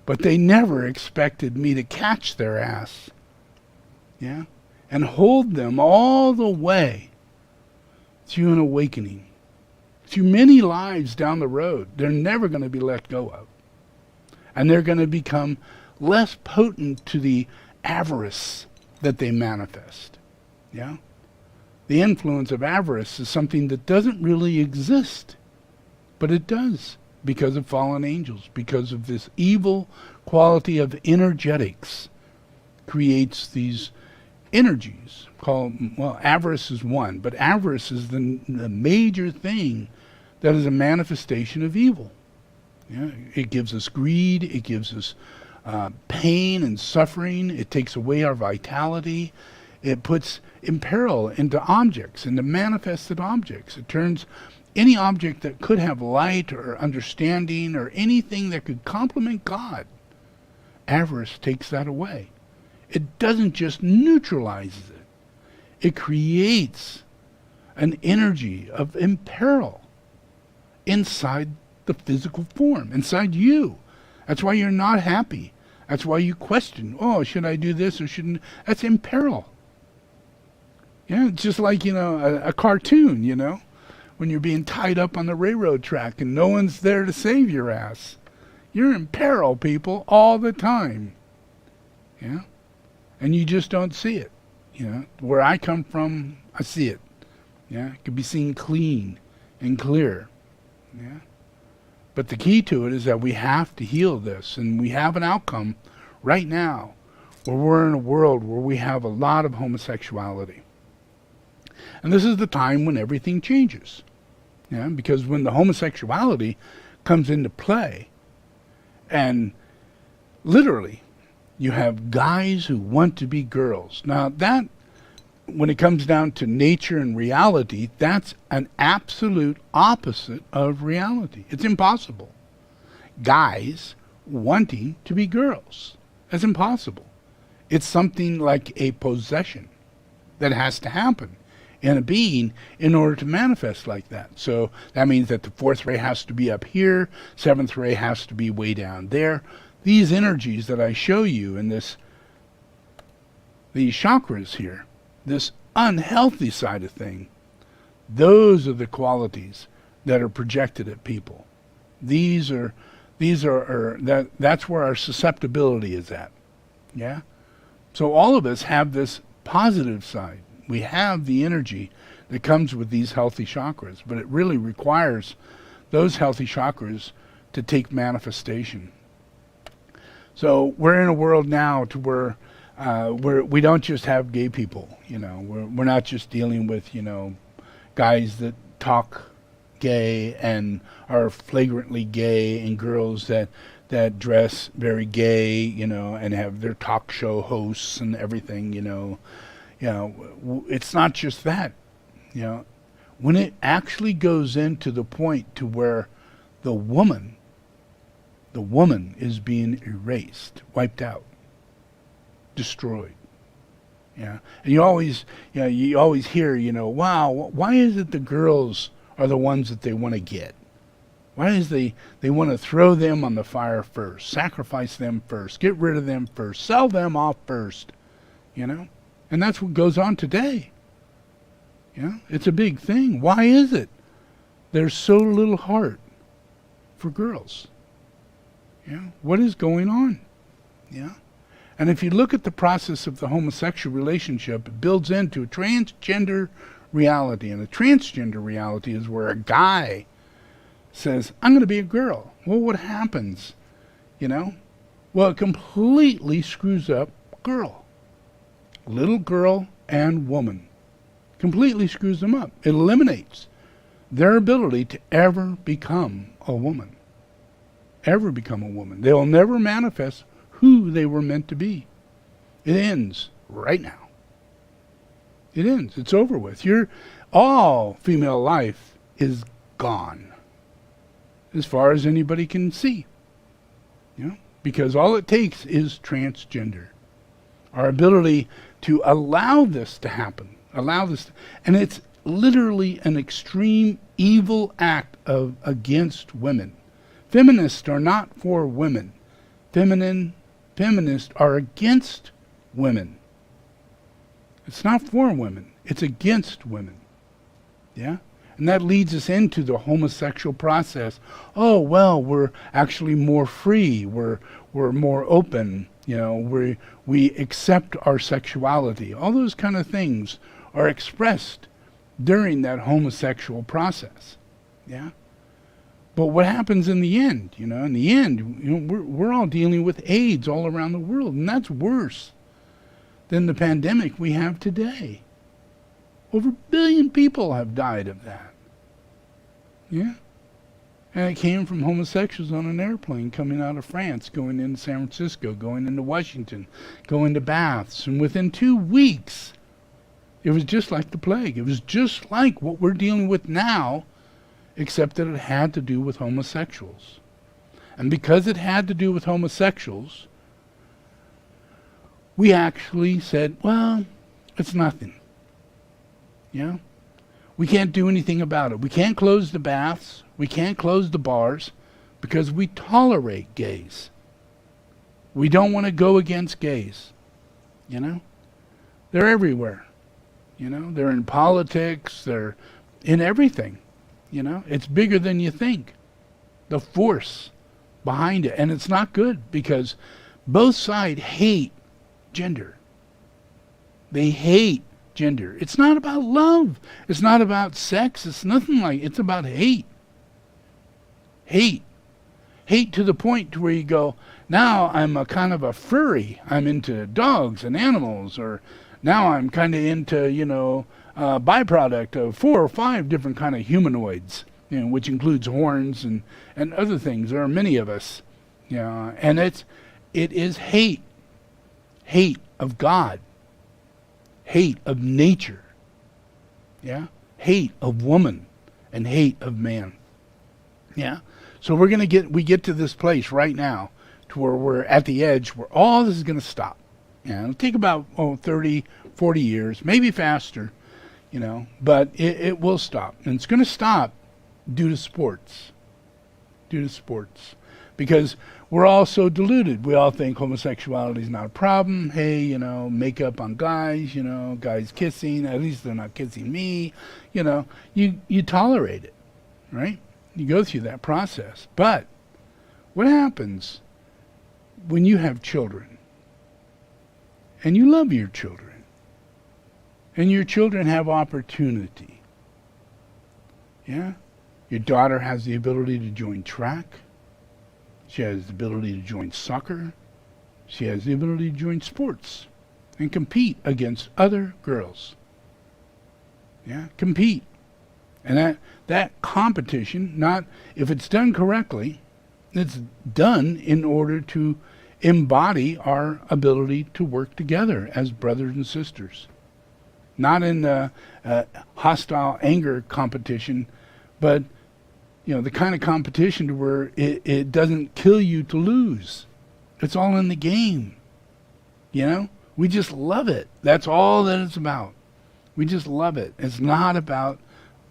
But they never expected me to catch their ass. And hold them all the way to an awakening. Through many lives down the road, they're never going to be let go of. And they're going to become less potent to the avarice that they manifest. The influence of avarice is something that doesn't really exist, but it does because of fallen angels, because of this evil quality of energetics creates these energies called, avarice is one, but avarice is the major thing that is a manifestation of evil. It gives us greed, it gives us pain and suffering, it takes away our vitality. It puts imperil into objects, into manifested objects. It turns any object that could have light or understanding or anything that could complement God Avarice takes that away. It doesn't just neutralize it. It creates an energy of imperil inside the physical form, inside you. That's why you're not happy. That's why you question, oh, should I do this or shouldn't? That's imperil. Yeah, it's just like, a cartoon, when you're being tied up on the railroad track and no one's there to save your ass. You're in peril, people, all the time. Yeah? And you just don't see it. Where I come from, I see it. Yeah? It can be seen clean and clear. Yeah? But the key to it is that we have to heal this, and we have an outcome right now where we're in a world where we have a lot of homosexuality. And this is the time when everything changes. Yeah? Because when the homosexuality comes into play, and literally, you have guys who want to be girls. Now that, when it comes down to nature and reality, that's an absolute opposite of reality. It's impossible. Guys wanting to be girls. That's impossible. It's something like a possession that has to happen in a being in order to manifest like that. So that means that the fourth ray has to be up here, seventh ray has to be way down there. These energies that I show you in these chakras here, this unhealthy side of thing, those are the qualities that are projected at people. That's where our susceptibility is at. Yeah? So all of us have this positive side. We have the energy that comes with these healthy chakras, but it really requires those healthy chakras to take manifestation. So we're in a world now to where we don't just have gay people. We're not just dealing with guys that talk gay and are flagrantly gay, and girls that dress very gay, and have their talk show hosts and everything. It's not just that. When it actually goes into the point to where the woman is being erased, wiped out, destroyed. Yeah. And you always hear, wow, why is it the girls are the ones that they want to get? Why is they want to throw them on the fire first, sacrifice them first, get rid of them first, sell them off first, And that's what goes on today. It's a big thing. Why is it there's so little heart for girls? What is going on? And if you look at the process of the homosexual relationship, it builds into a transgender reality. And a transgender reality is where a guy says, I'm going to be a girl. Well, what happens? Well, it completely screws up girl. Little girl and woman. Completely screws them up. It eliminates their ability to ever become a woman. Ever become a woman. They'll never manifest who they were meant to be. It ends right now. It ends. It's over with. All female life is gone. As far as anybody can see. Because all it takes is transgender. Our ability to allow this to happen. And it's literally an extreme evil act against women. Feminists are not for women. Feminists are against women. It's not for women. It's against women. Yeah? And that leads us into the homosexual process. Oh, well, we're actually more free. We're more open. We accept our sexuality. All those kind of things are expressed during that homosexual process. Yeah? But what happens in the end? In the end, we're all dealing with AIDS all around the world, and that's worse than the pandemic we have today. Over 1 billion people have died of that. Yeah? And it came from homosexuals on an airplane coming out of France, going into San Francisco, going into Washington, going to baths, and within 2 weeks, it was just like the plague. It was just like what we're dealing with now, except that it had to do with homosexuals. And because it had to do with homosexuals, we actually said, well, it's nothing. Yeah? We can't do anything about it. We can't close the baths. We can't close the bars because we tolerate gays. We don't want to go against gays. You know? They're everywhere. You know? They're in politics. They're in everything. You know? It's bigger than you think. The force behind it. And it's not good because both sides hate gender. They hate gender. It's not about love. It's not about sex. It's nothing like it. It's about hate. Hate. Hate to the point to where you go, now I'm a kind of a furry. I'm into dogs and animals. Or now I'm kind of into, you know, byproduct of 4 or 5 different kind of humanoids, you know, which includes horns and other things. There are many of us. You know, and it is hate. Hate of God. Hate of nature. Yeah? Hate of woman and hate of man. Yeah? So we get to this place right now to where we're at the edge where all this is going to stop. Yeah, it'll take about 30, 40 years, maybe faster, you know, but it will stop. And it's going to stop due to sports. Due to sports. Because we're all so deluded. We all think homosexuality is not a problem. Hey, you know, makeup on guys, you know, guys kissing. At least they're not kissing me. You know, you tolerate it, right? You go through that process. But what happens when you have children and you love your children and your children have opportunity? Yeah? Your daughter has the ability to join track. She has the ability to join soccer. She has the ability to join sports and compete against other girls. Yeah, compete. And that competition, not if it's done correctly, it's done in order to embody our ability to work together as brothers and sisters. Not in a hostile anger competition, but you know, the kind of competition to where it doesn't kill you to lose. It's all in the game. You know? We just love it. That's all that it's about. We just love it. It's not about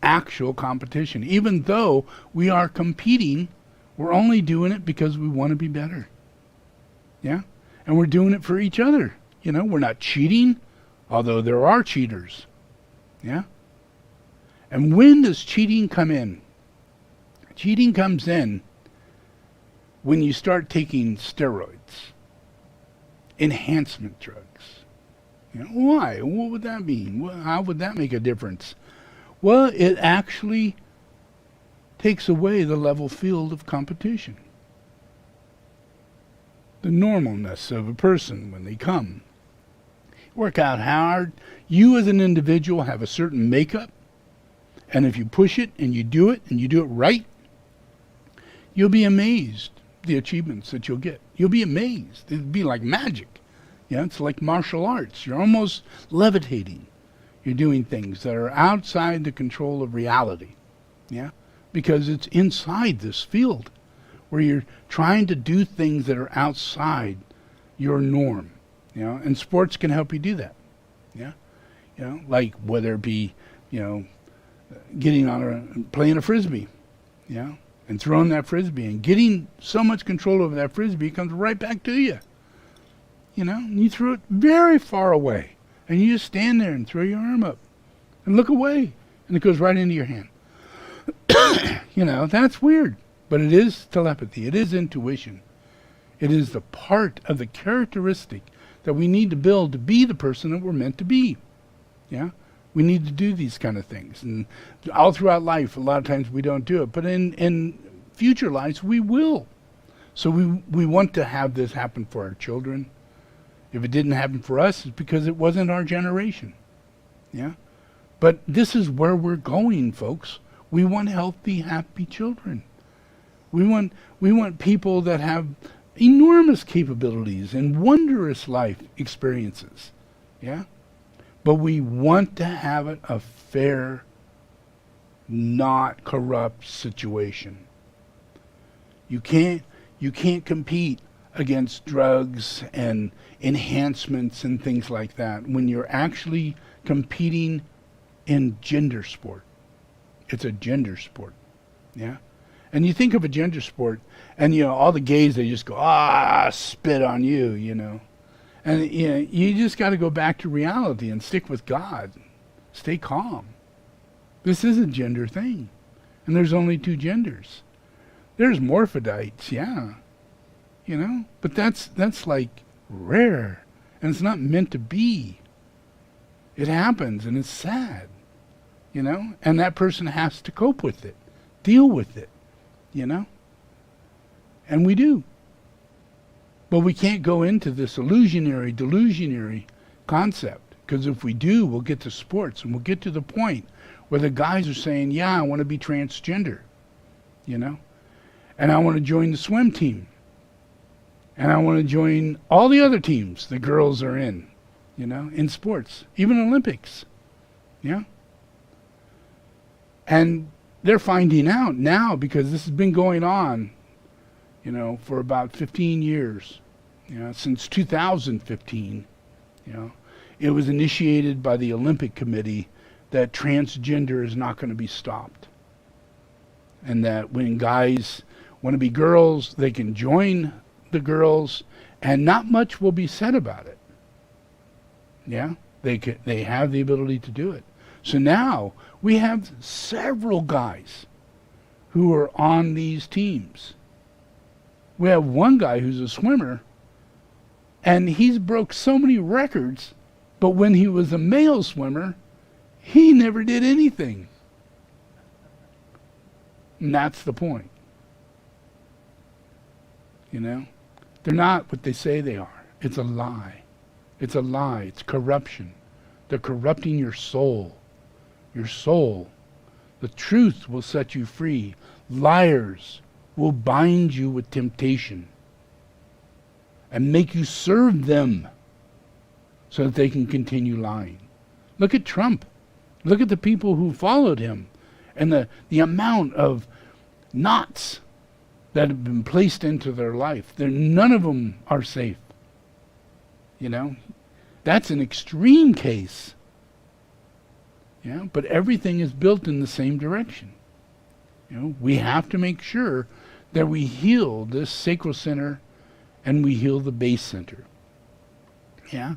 actual competition. Even though we are competing, we're only doing it because we want to be better. Yeah? And we're doing it for each other. You know, we're not cheating, although there are cheaters. Yeah? And when does cheating come in? Cheating comes in when you start taking steroids, enhancement drugs. You know, why? What would that mean? How would that make a difference? Well, it actually takes away the level field of competition. The normalness of a person when they come. Work out hard. You as an individual have a certain makeup, and if you push it and you do it right, you'll be amazed the achievements that you'll get. You'll be amazed. It'll be like magic. Yeah, it's like martial arts. You're almost levitating. You're doing things that are outside the control of reality. Yeah, because it's inside this field where you're trying to do things that are outside your norm. You know, and sports can help you do that. Yeah, you know, like whether it be, you know, playing a frisbee. Yeah. And throwing that frisbee and getting so much control over that frisbee, it comes right back to you. You know, and you threw it very far away. And you just stand there and throw your arm up and look away. And it goes right into your hand. You know, that's weird. But it is telepathy. It is intuition. It is the part of the characteristic that we need to build to be the person that we're meant to be. Yeah? We need to do these kind of things. And all throughout life, a lot of times we don't do it. But in future lives, we will. So we want to have this happen for our children. If it didn't happen for us, it's because it wasn't our generation. Yeah? But this is where we're going, folks. We want healthy, happy children. We want people that have enormous capabilities and wondrous life experiences. Yeah? But we want to have it a fair, not corrupt situation. You can't compete against drugs and enhancements and things like that when you're actually competing in gender sport. It's a gender sport. Yeah? And you think of a gender sport, and all the gays, they just go, spit on you, And you just got to go back to reality and stick with God. Stay calm. This is a gender thing. And there's only two genders. There's morphodites, yeah. But that's like rare. And it's not meant to be. It happens and it's sad. And that person has to cope with it. Deal with it. And we do. But we can't go into this delusionary concept. Because if we do, we'll get to sports and we'll get to the point where the guys are saying, yeah, I want to be transgender. And I want to join the swim team. And I want to join all the other teams the girls are in, in sports, even Olympics. Yeah. And they're finding out now, because this has been going on, for about 15 years, since 2015, it was initiated by the Olympic Committee that transgender is not going to be stopped. And that when guys want to be girls, they can join the girls, and not much will be said about it. Yeah, they have the ability to do it. So now we have several guys who are on these teams. We have one guy who's a swimmer, and he's broke so many records, but when he was a male swimmer, he never did anything. And that's the point. They're not what they say they are. It's a lie. It's a lie. It's corruption. They're corrupting your soul. Your soul. The truth will set you free. Liars will bind you with temptation and make you serve them so that they can continue lying. Look at Trump. Look at the people who followed him and the amount of knots that have been placed into their life. None of them are safe. That's an extreme case. Yeah, but everything is built in the same direction. We have to make sure that we heal this sacral center and we heal the base center. Yeah?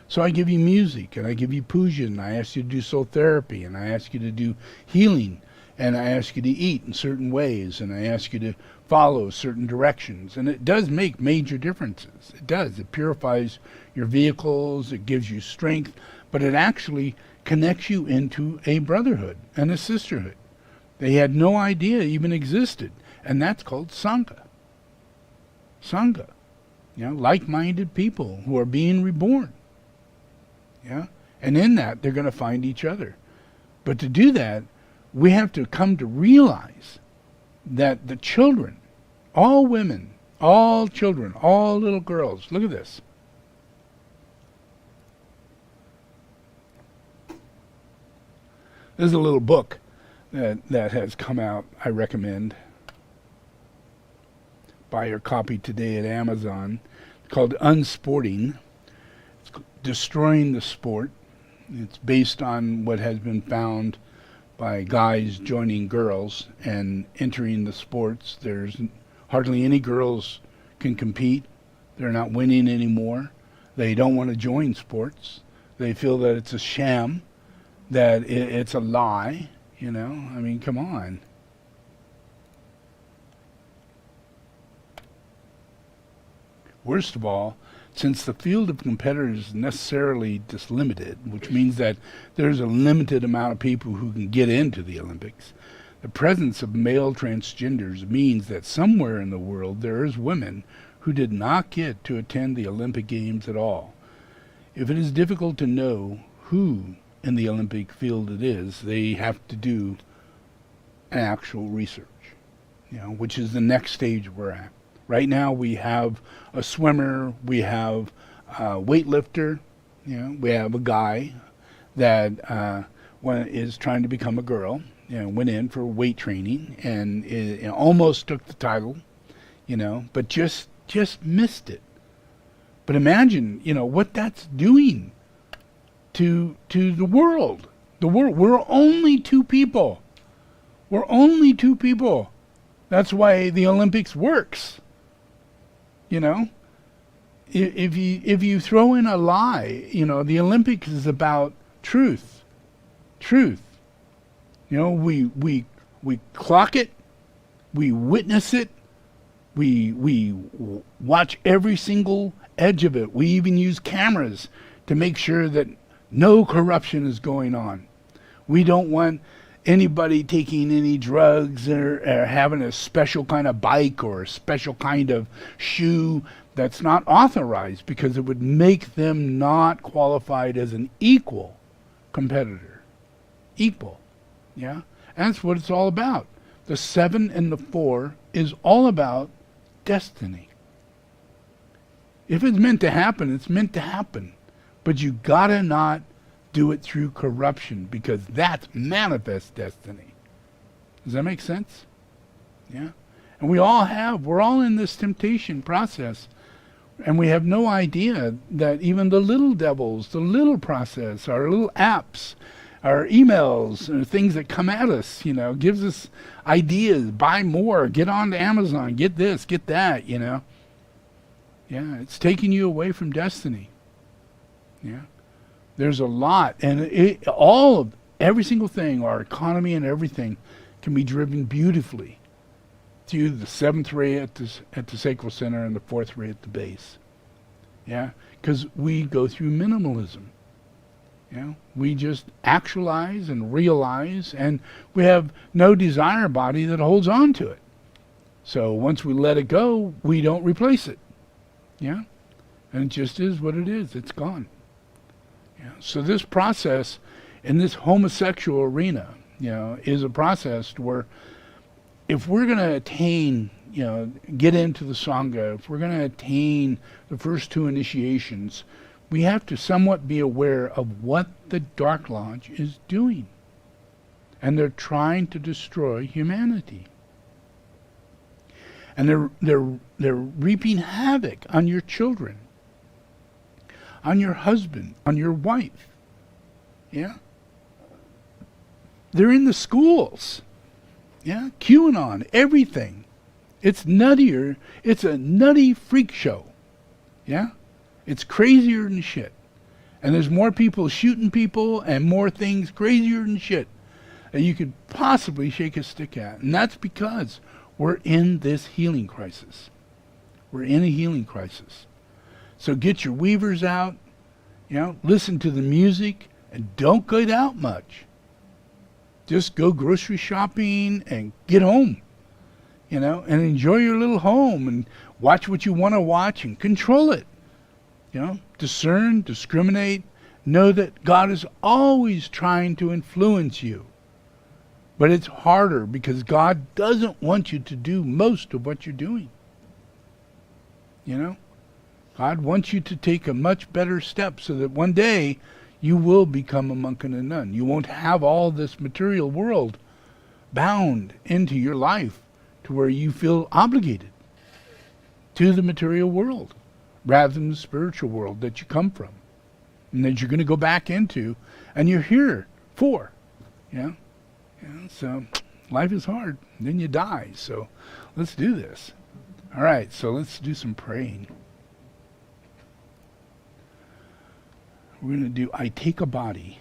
So I give you music, and I give you puja, and I ask you to do soul therapy, and I ask you to do healing, and I ask you to eat in certain ways, and I ask you to follow certain directions. And it does make major differences. It does. It purifies your vehicles, it gives you strength, but it actually connects you into a brotherhood and a sisterhood. They had no idea even existed. And that's called Sangha. Sangha. Like-minded people who are being reborn. Yeah? And in that, they're going to find each other. But to do that, we have to come to realize that the children, all women, all children, all little girls, look at this. There's a little book that has come out, I recommend. Buy your copy today at Amazon. It's called Unsporting. It's Destroying the Sport. It's based on what has been found by guys joining girls and entering the sports. There's hardly any girls can compete. They're not winning anymore. They don't want to join sports. They feel that it's a sham, that it's a lie. Come on. Worst of all, since the field of competitors is necessarily just limited, which means that there's a limited amount of people who can get into the Olympics, the presence of male transgenders means that somewhere in the world there is women who did not get to attend the Olympic Games at all. If it is difficult to know who in the Olympic field it is, they have to do an actual research, which is the next stage we're at. Right now we have a swimmer, we have a weightlifter, we have a guy that is trying to become a girl, went in for weight training and almost took the title, but just just missed it. But imagine, what that's doing to the world. The world. We're only two people. We're only two people. That's why the Olympics works. If you throw in a lie, the Olympics is about truth. Truth. We clock it, we witness it, we watch every single edge of it. We even use cameras to make sure that no corruption is going on. We don't want anybody taking any drugs or having a special kind of bike or a special kind of shoe that's not authorized, because it would make them not qualified as an equal competitor. Equal. Yeah? That's what it's all about. The 7 and the 4 is all about destiny. If it's meant to happen, it's meant to happen. But you gotta not do it through corruption, because that's manifest destiny. Does that make sense? Yeah? And we're all in this temptation process. And we have no idea that even the little devils, the little process, our little apps, our emails, and things that come at us, gives us ideas, buy more, get on to Amazon, get this, get that, Yeah, it's taking you away from destiny. Yeah. There's a lot, and every single thing, our economy and everything, can be driven beautifully through the 7th ray at the sacral center and the 4th ray at the base. Yeah, because we go through minimalism. We just actualize and realize, and we have no desire body that holds on to it. So once we let it go, we don't replace it. Yeah, and it just is what it is. It's gone. Yeah. So this process in this homosexual arena, is a process where if we're going to attain, get into the Sangha, if we're going to attain the first 2 initiations, we have to somewhat be aware of what the Dark Lodge is doing. And they're trying to destroy humanity. And they're reaping havoc on your children, on your husband, on your wife. Yeah? They're in the schools. Yeah? QAnon, everything. It's nuttier. It's a nutty freak show. Yeah? It's crazier than shit. And there's more people shooting people and more things crazier than shit that you could possibly shake a stick at. And that's because we're in this healing crisis. We're in a healing crisis. So get your weavers out, listen to the music, and don't get out much. Just go grocery shopping and get home, and enjoy your little home and watch what you want to watch and control it. Discern, discriminate, know that God is always trying to influence you. But it's harder because God doesn't want you to do most of what you're doing. God wants you to take a much better step so that one day you will become a monk and a nun. You won't have all this material world bound into your life to where you feel obligated to the material world rather than the spiritual world that you come from and that you're going to go back into and you're here for. So life is hard. Then you die. So let's do this. All right, so let's do some praying. We're going to do I Take a Body.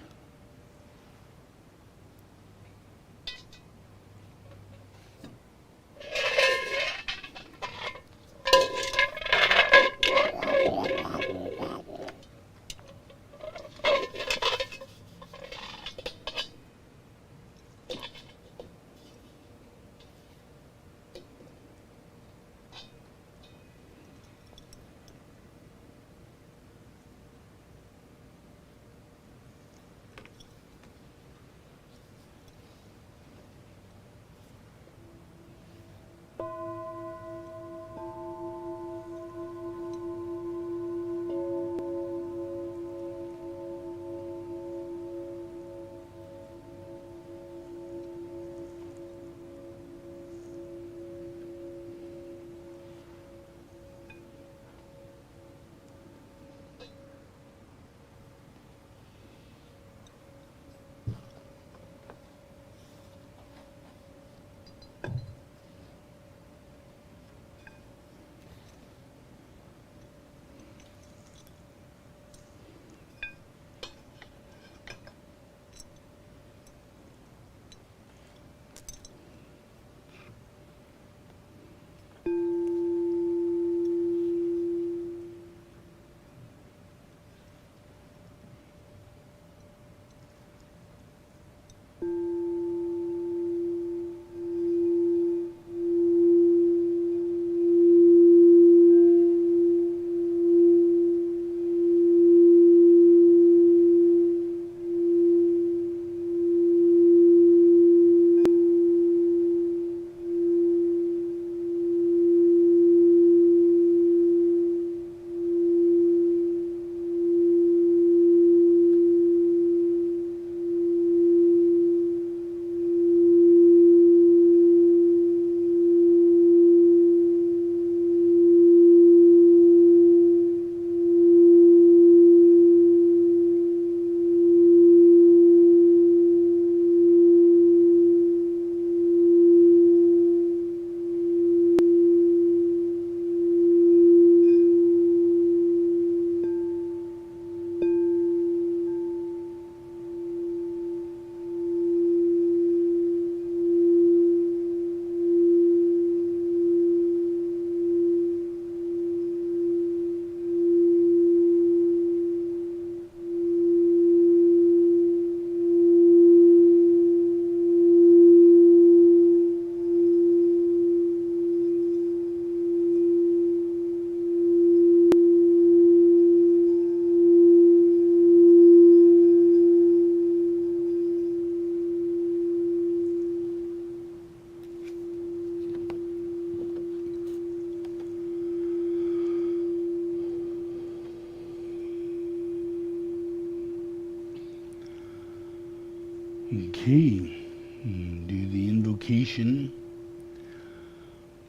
Okay. Do the invocation.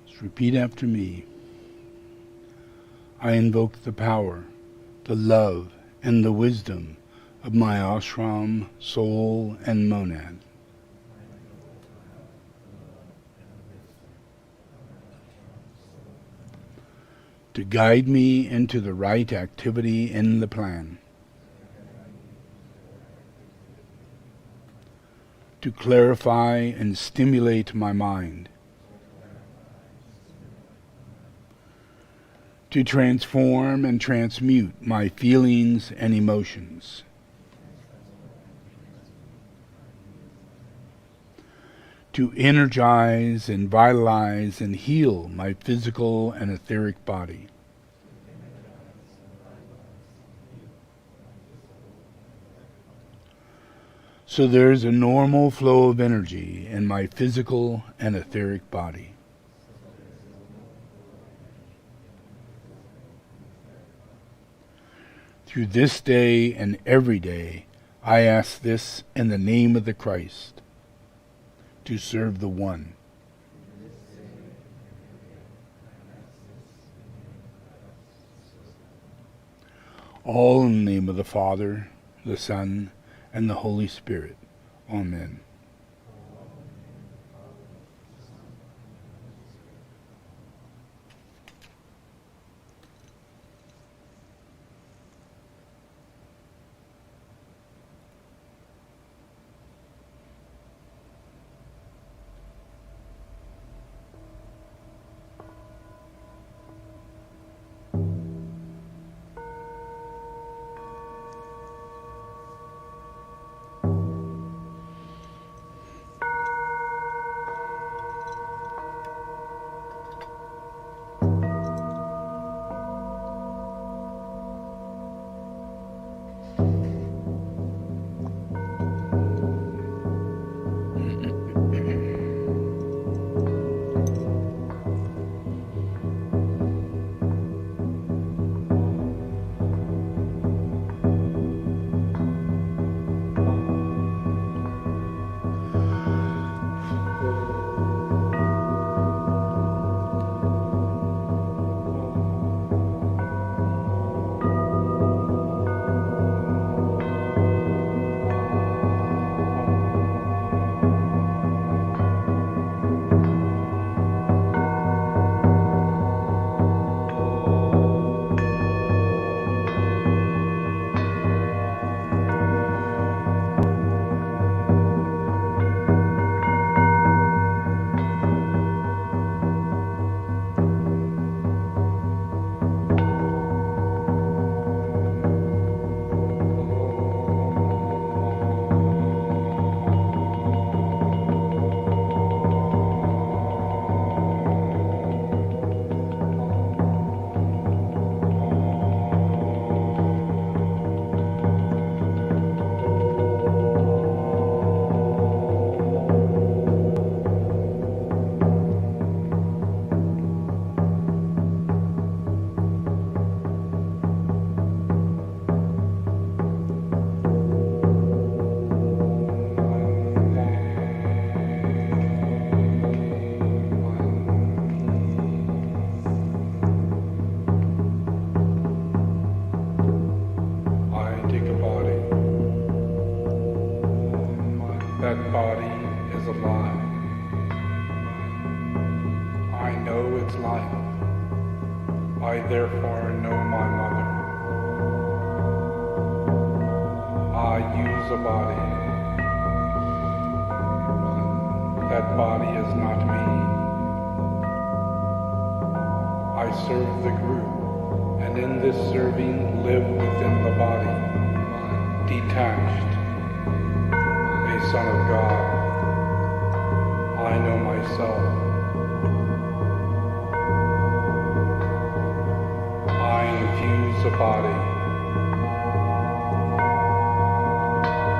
Just repeat after me. I invoke the power, the love, and the wisdom of my ashram, soul, and monad. To guide me into the right activity in the plan. To clarify and stimulate my mind. To transform and transmute my feelings and emotions. To energize and vitalize and heal my physical and etheric body. So there's a normal flow of energy in my physical and etheric body. Through this day and every day, I ask this in the name of the Christ, to serve the One. All in the name of the Father, the Son, and the Holy Spirit. Amen. That body is alive. I know its life. I therefore know my mother. I use a body. That body is not me. I serve the group, and in this serving live within the body, detached. Son of God, I know myself. I infuse a body.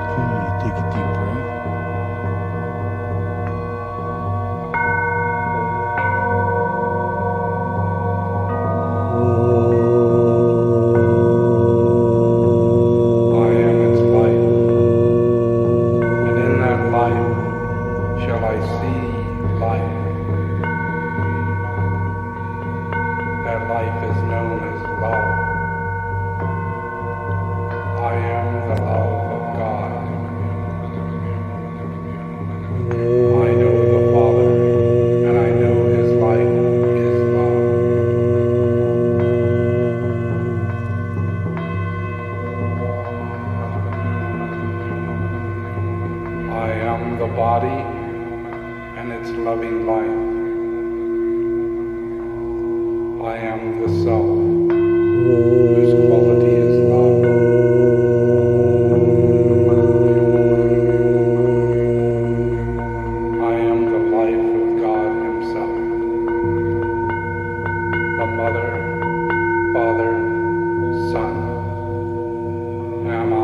Okay, take a deep breath. I am its life, and in that the love of God. I know the Father, and I know His life is love. I am the body and its loving life. I am the self, whose quality is love. I am the life of God Himself. The Mother, Father, Son, am I.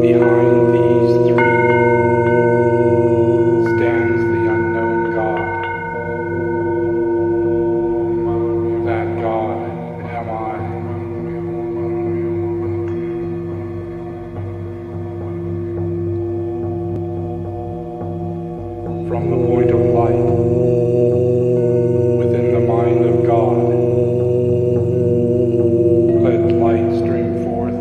Behind these three stands the unknown God. That God am I. From the point of light within the mind of God, let light stream forth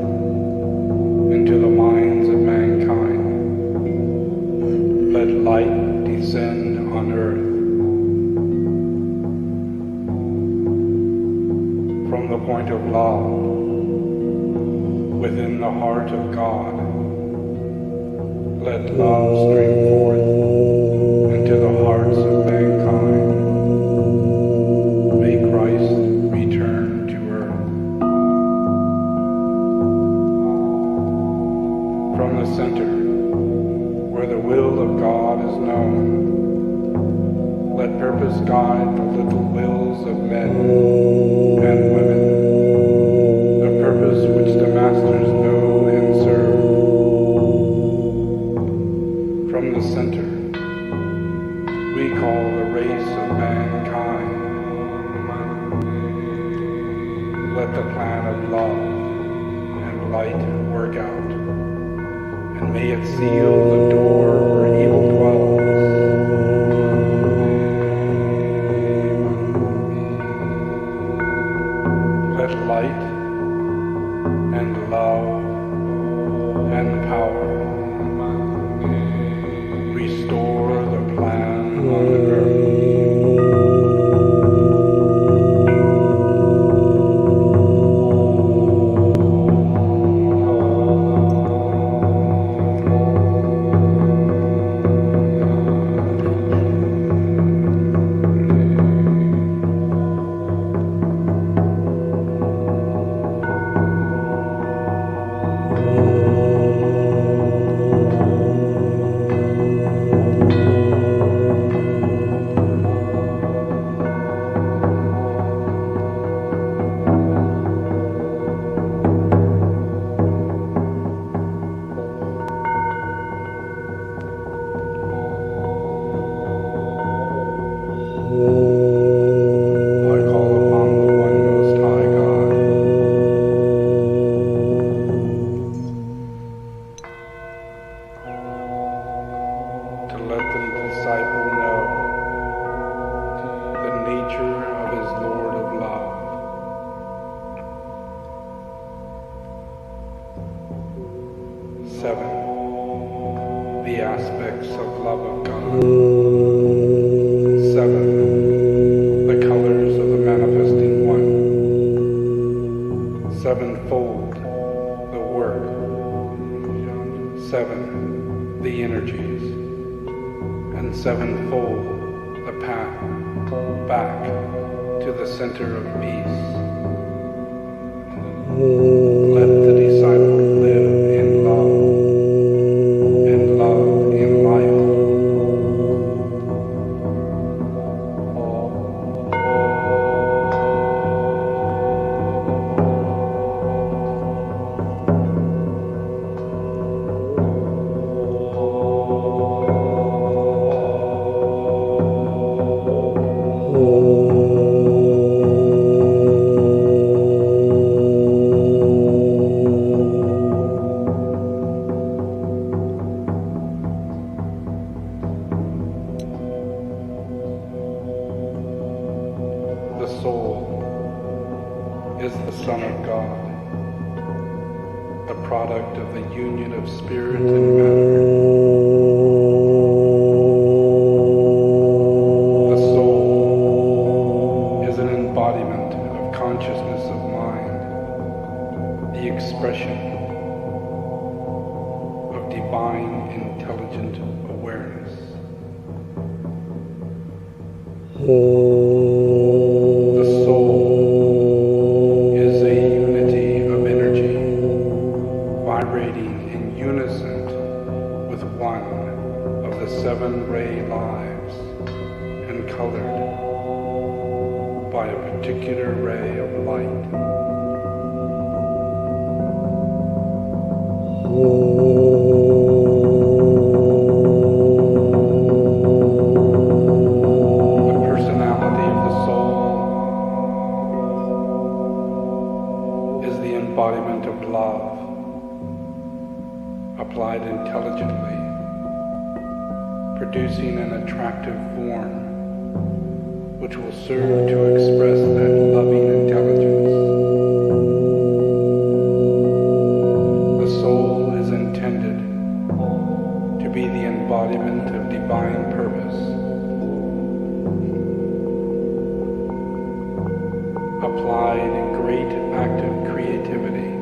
into the minds of mankind. Let light descend on earth. From the point of love within the heart of God, let love stream forth into the hearts of mankind. May Christ return to earth. From the center, where the will of God is known, let purpose guide the little wills of men and women, the purpose which the masters know and serve. From the center, we call the race of mankind. Let the plan of love and light work out, and may it seal the door where evil dwells. Let light and love and power restore the plan on earth. The aspects of love of God. 7. The colors of the manifesting one. Sevenfold, the work. 7. The energies. And sevenfold, the path back to the center of peace. Let the disciple live in love, and love in life. is the Son of God, the product of the union of spirit and matter. The soul is an embodiment of consciousness of mind, the expression of divine intelligent awareness. The soul is a unity of energy, vibrating in unison with one of the 7 ray lives, and colored by a particular ray of light. The personality of the soul is the embodiment of love, applied intelligently, producing an attractive form which will serve to express that loving intelligence. The soul is intended to be the embodiment of divine purpose, applied in great active creativity,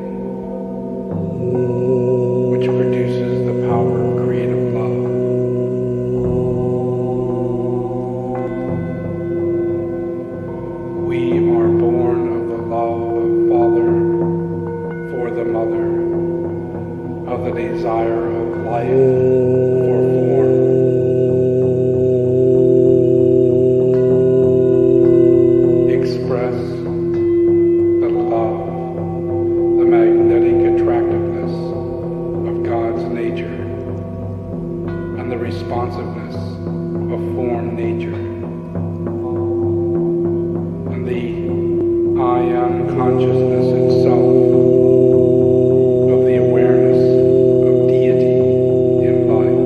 which produces the power of creative love. We are born of the love of Father for the Mother, of the desire of life for form. Express the love, the magnetic attractiveness of God's nature, and the responsiveness of form nature, and the I am consciousness itself of the awareness of deity in life.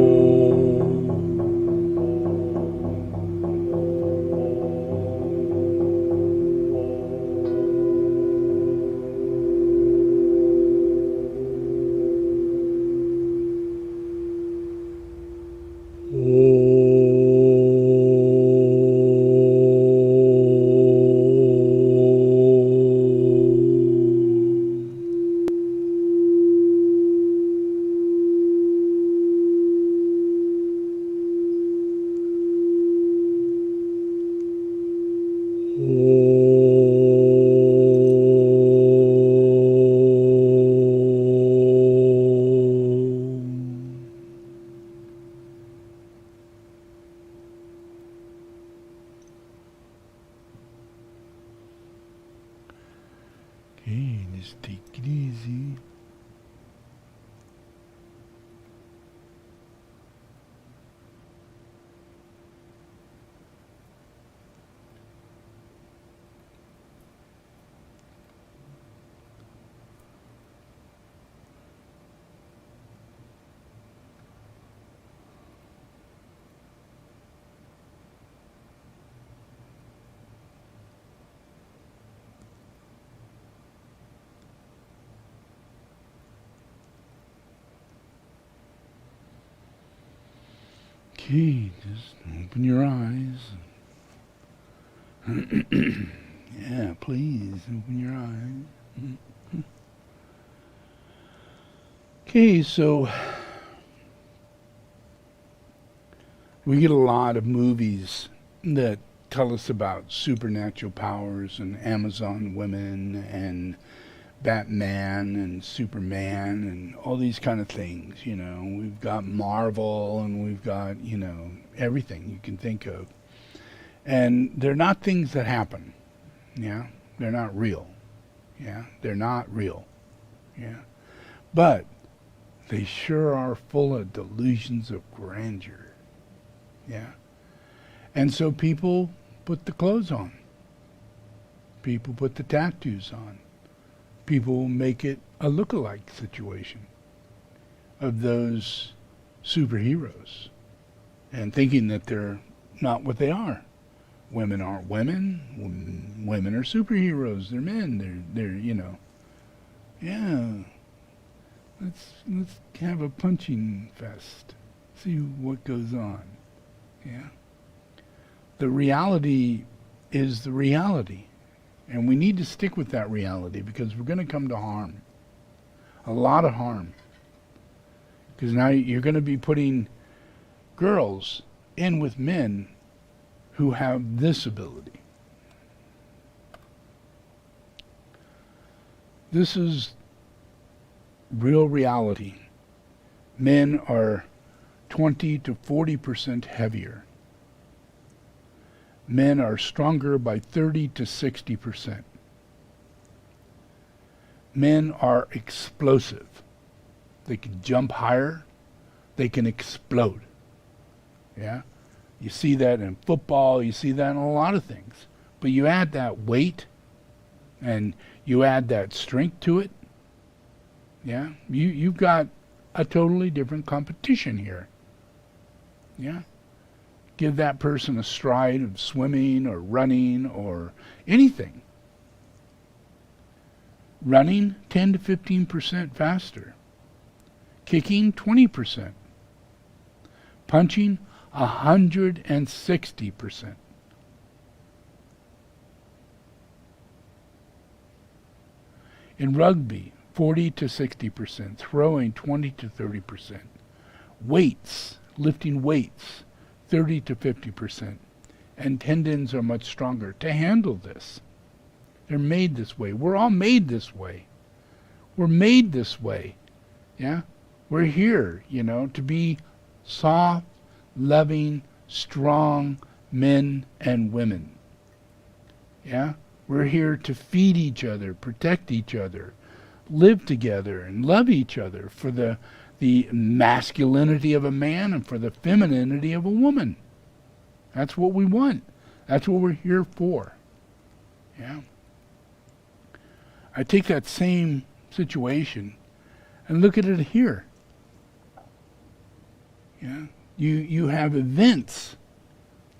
Okay, just take it easy. Okay, just open your eyes. Yeah, please, open your eyes. Okay, so we get a lot of movies that tell us about supernatural powers and Amazon women and Batman and Superman and all these kind of things, you know. We've got Marvel and we've got, you know, everything you can think of. And they're not things that happen, yeah. They're not real, yeah. They're not real, yeah. But they sure are full of delusions of grandeur, yeah. And so people put the clothes on. People put the tattoos on. People make it a look-alike situation of those superheroes and thinking that they're not what they are. women aren't women. Women are superheroes. They're men. They're yeah. Let's have a punching fest. See what goes on. Yeah. The reality is the reality. And we need to stick with that reality because we're going to come to harm. A lot of harm. Because now you're going to be putting girls in with men who have this ability. This is real reality. Men are 20 to 40% heavier. Men are stronger by 30 to 60%. Men are explosive. They can jump higher. They can explode. Yeah? You see that in football. You see that in a lot of things. But you add that weight and you add that strength to it. Yeah? You've got a totally different competition here. Yeah? Give that person a stride of swimming or running or anything. Running 10 to 15% faster. Kicking 20%. Punching 160%. In rugby, 40 to 60%. Throwing 20 to 30%. Weights, lifting weights, 30 to 50%. And tendons are much stronger to handle this. They're made this way. We're all made this way. We're made this way. Yeah? We're here, to be soft, loving, strong men and women. Yeah? We're here to feed each other, protect each other, live together, and love each other for the masculinity of a man and for the femininity of a woman. That's what we want. That's what we're here for. Yeah. I take that same situation and look at it here. Yeah. You have events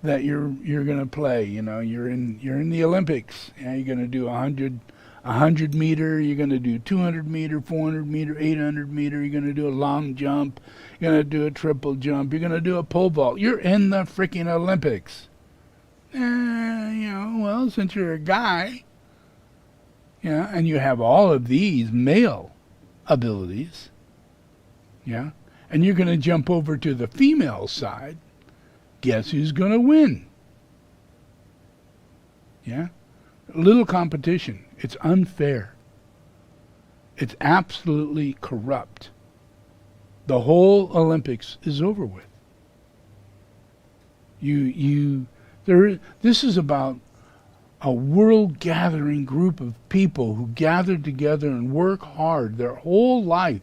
that you're going to play. You're in the Olympics. Yeah, you're going to do 100 meter. You're going to do 200 meter, 400 meter, 800 meter. You're going to do a long jump. You're going to do a triple jump. You're going to do a pole vault. You're in the freaking Olympics. Well, since you're a guy, yeah, and you have all of these male abilities, yeah, and you're going to jump over to the female side, guess who's going to win? Yeah? A little competition. It's unfair. It's absolutely corrupt. The whole Olympics is over with. This is about a world-gathering group of people who gather together and work hard their whole life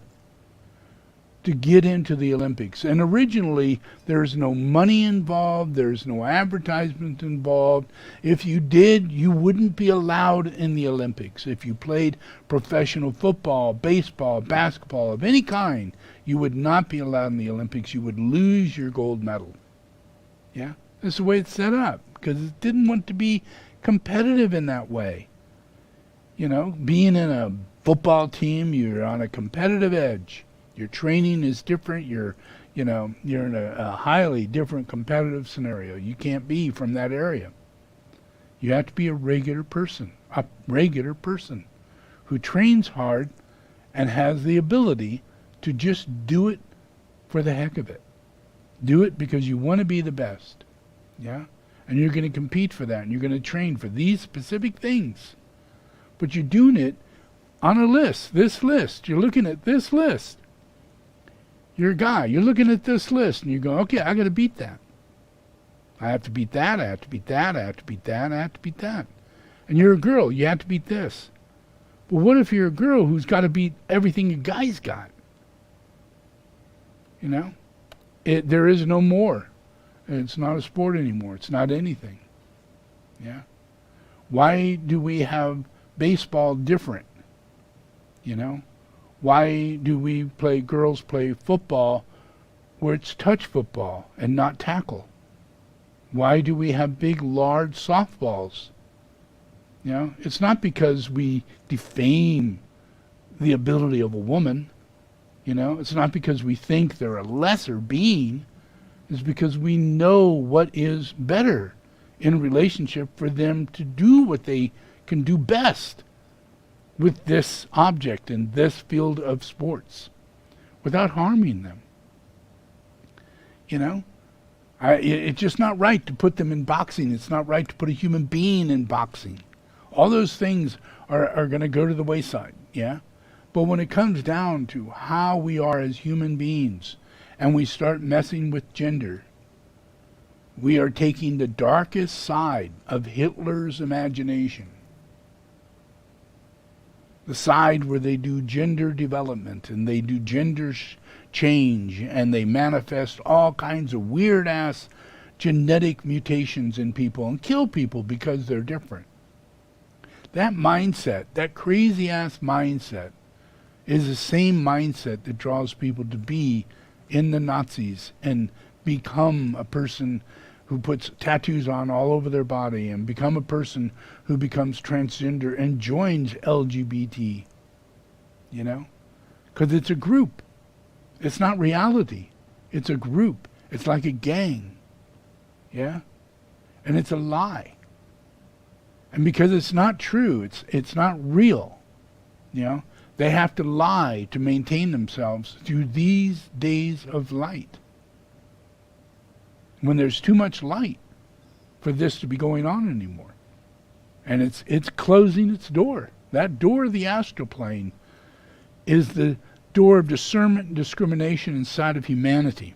to get into the Olympics. And originally, there's no money involved, there's no advertisement involved. If you did, you wouldn't be allowed in the Olympics. If you played professional football, baseball, basketball of any kind, you would not be allowed in the Olympics. You would lose your gold medal. Yeah? That's the way it's set up, because it didn't want to be competitive in that way. Being in a football team, you're on a competitive edge. Your training is different. You're in a highly different competitive scenario. You can't be from that area. You have to be a regular person who trains hard and has the ability to just do it for the heck of it. Do it because you want to be the best. Yeah? And you're going to compete for that, and you're going to train for these specific things. But you're doing it on a list, this list. You're looking at this list. You're a guy. You're looking at this list, and you go, okay, I got to beat that. I have to beat that. I have to beat that. I have to beat that. I have to beat that. And you're a girl. You have to beat this. But what if you're a girl who's got to beat everything a guy's got? There is no more. It's not a sport anymore. It's not anything. Yeah. Why do we have baseball different? Why do girls play football where it's touch football and not tackle? Why do we have big, large softballs? It's not because we defame the ability of a woman. It's not because we think they're a lesser being. It's because we know what is better in a relationship for them to do what they can do best with this object in this field of sports without harming them. It's just not right to put them in boxing. It's not right to put a human being in boxing. All those things are going to go to the wayside, yeah? But when it comes down to how we are as human beings and we start messing with gender, we are taking the darkest side of Hitler's imagination. The side where they do gender development and they do gender change and they manifest all kinds of weird-ass genetic mutations in people and kill people because they're different. That mindset, that crazy-ass mindset, is the same mindset that draws people to be in the Nazis and become a person who puts tattoos on all over their body and become a person who becomes transgender and joins LGBT, Because it's a group. It's not reality. It's a group. It's like a gang, yeah? And it's a lie. And because it's not true, it's not real, They have to lie to maintain themselves through these days of light. When there's too much light for this to be going on anymore. And it's closing its door. That door of the astral plane is the door of discernment and discrimination inside of humanity,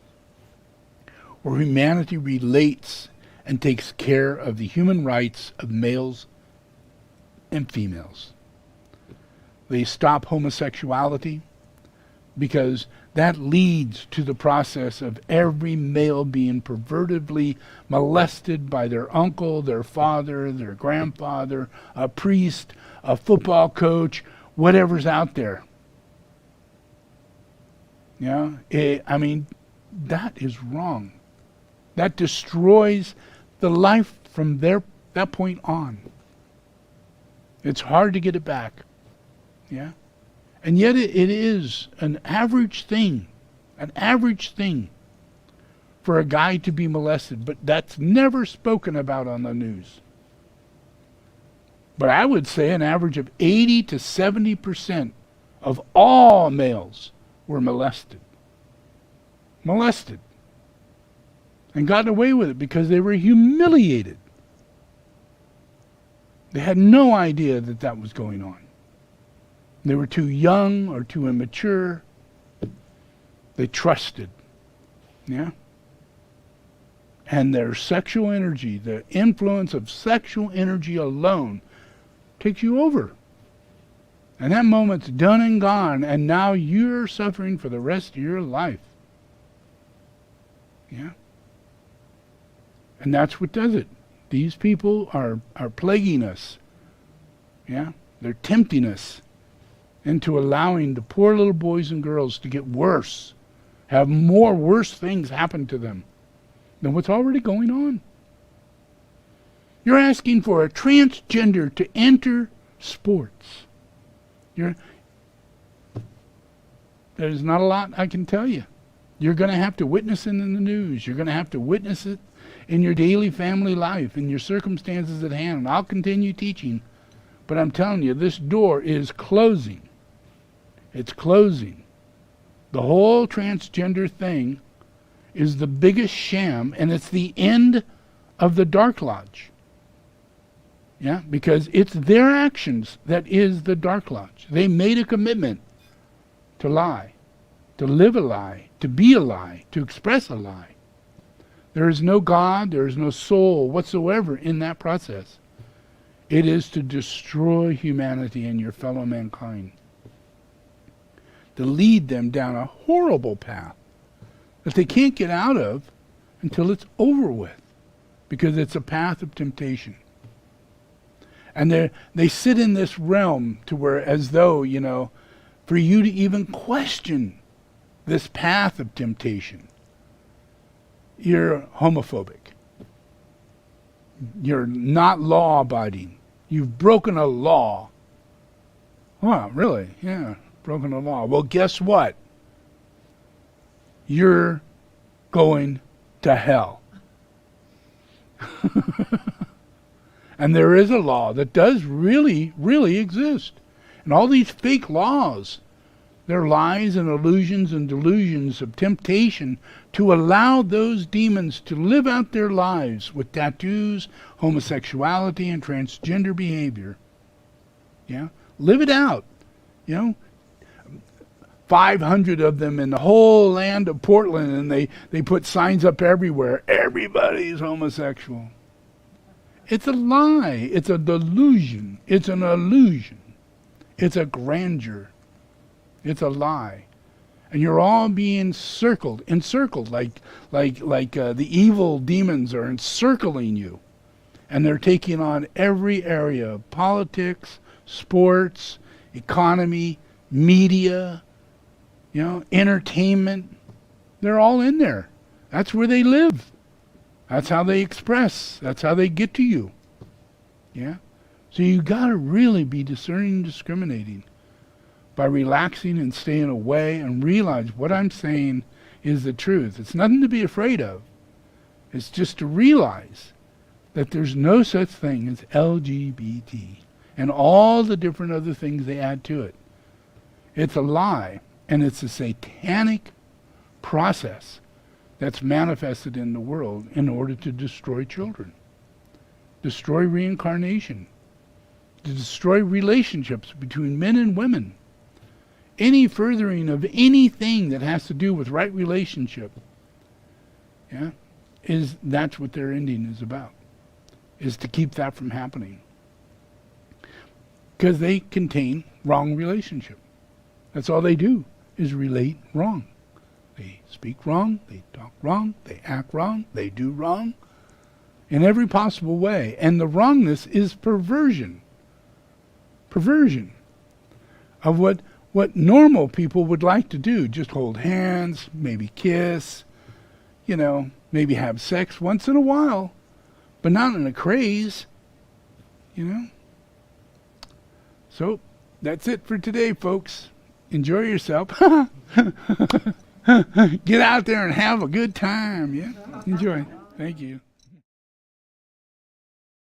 where humanity relates and takes care of the human rights of males and females. They stop homosexuality because that leads to the process of every male being pervertedly molested by their uncle, their father, their grandfather, a priest, a football coach, whatever's out there. That is wrong. That destroys the life from that point on. It's hard to get it back. Yeah? And yet it is an average thing for a guy to be molested, but that's never spoken about on the news. But I would say an average of 80 to 70% of all males were molested. And got away with it because they were humiliated. They had no idea that was going on. They were too young or too immature. They trusted. Yeah? And their sexual energy, the influence of sexual energy alone, takes you over. And that moment's done and gone, and now you're suffering for the rest of your life. Yeah? And that's what does it. These people are plaguing us. Yeah? They're tempting us into allowing the poor little boys and girls to get worse, have more worse things happen to them than what's already going on. You're asking for a transgender to enter sports. There's not a lot I can tell you. You're going to have to witness it in the news. You're going to have to witness it in your daily family life, in your circumstances at hand. And I'll continue teaching, but I'm telling you, this door is closing. It's closing. The whole transgender thing is the biggest sham, and it's the end of the Dark Lodge. Yeah, because it's their actions that is the Dark Lodge. They made a commitment to lie, to live a lie, to be a lie, to express a lie. There is no God, there is no soul whatsoever in that process. It is to destroy humanity and your fellow mankind. To lead them down a horrible path that they can't get out of until it's over with, because it's a path of temptation. And they sit in this realm to where, as though, for you to even question this path of temptation, you're homophobic. You're not law-abiding. You've broken a law. Wow, really? Yeah, broken a law. Well, guess what? You're going to hell. And there is a law that does really, really exist. And all these fake laws, they're lies and illusions and delusions of temptation to allow those demons to live out their lives with tattoos, homosexuality, and transgender behavior. Yeah? Live it out. 500 of them in the whole land of Portland, and they put signs up everywhere. Everybody's homosexual. It's a lie. It's a delusion. It's an illusion. It's a grandeur. It's a lie. And you're all being encircled like the evil demons are encircling you. And they're taking on every area of politics, sports, economy, media, entertainment. They're all in there. That's where they live. That's how they express. That's how they get to you. Yeah? So you got to really be discerning and discriminating by relaxing and staying away and realize what I'm saying is the truth. It's nothing to be afraid of. It's just to realize that there's no such thing as LGBT and all the different other things they add to it. It's a lie, and it's a satanic process that's manifested in the world in order to destroy children, destroy reincarnation, to destroy relationships between men and women. Any furthering of anything that has to do with right relationship, that's what their ending is about, is to keep that from happening. Because they contain wrong relationship. That's all they do, is relate wrong. They speak wrong, they talk wrong, they act wrong, they do wrong in every possible way. And the wrongness is perversion. Perversion of what normal people would like to do. Just hold hands, maybe kiss, maybe have sex once in a while, but not in a craze, So that's it for today, folks. Enjoy yourself. Get out there and have a good time, yeah? Enjoy. Thank you.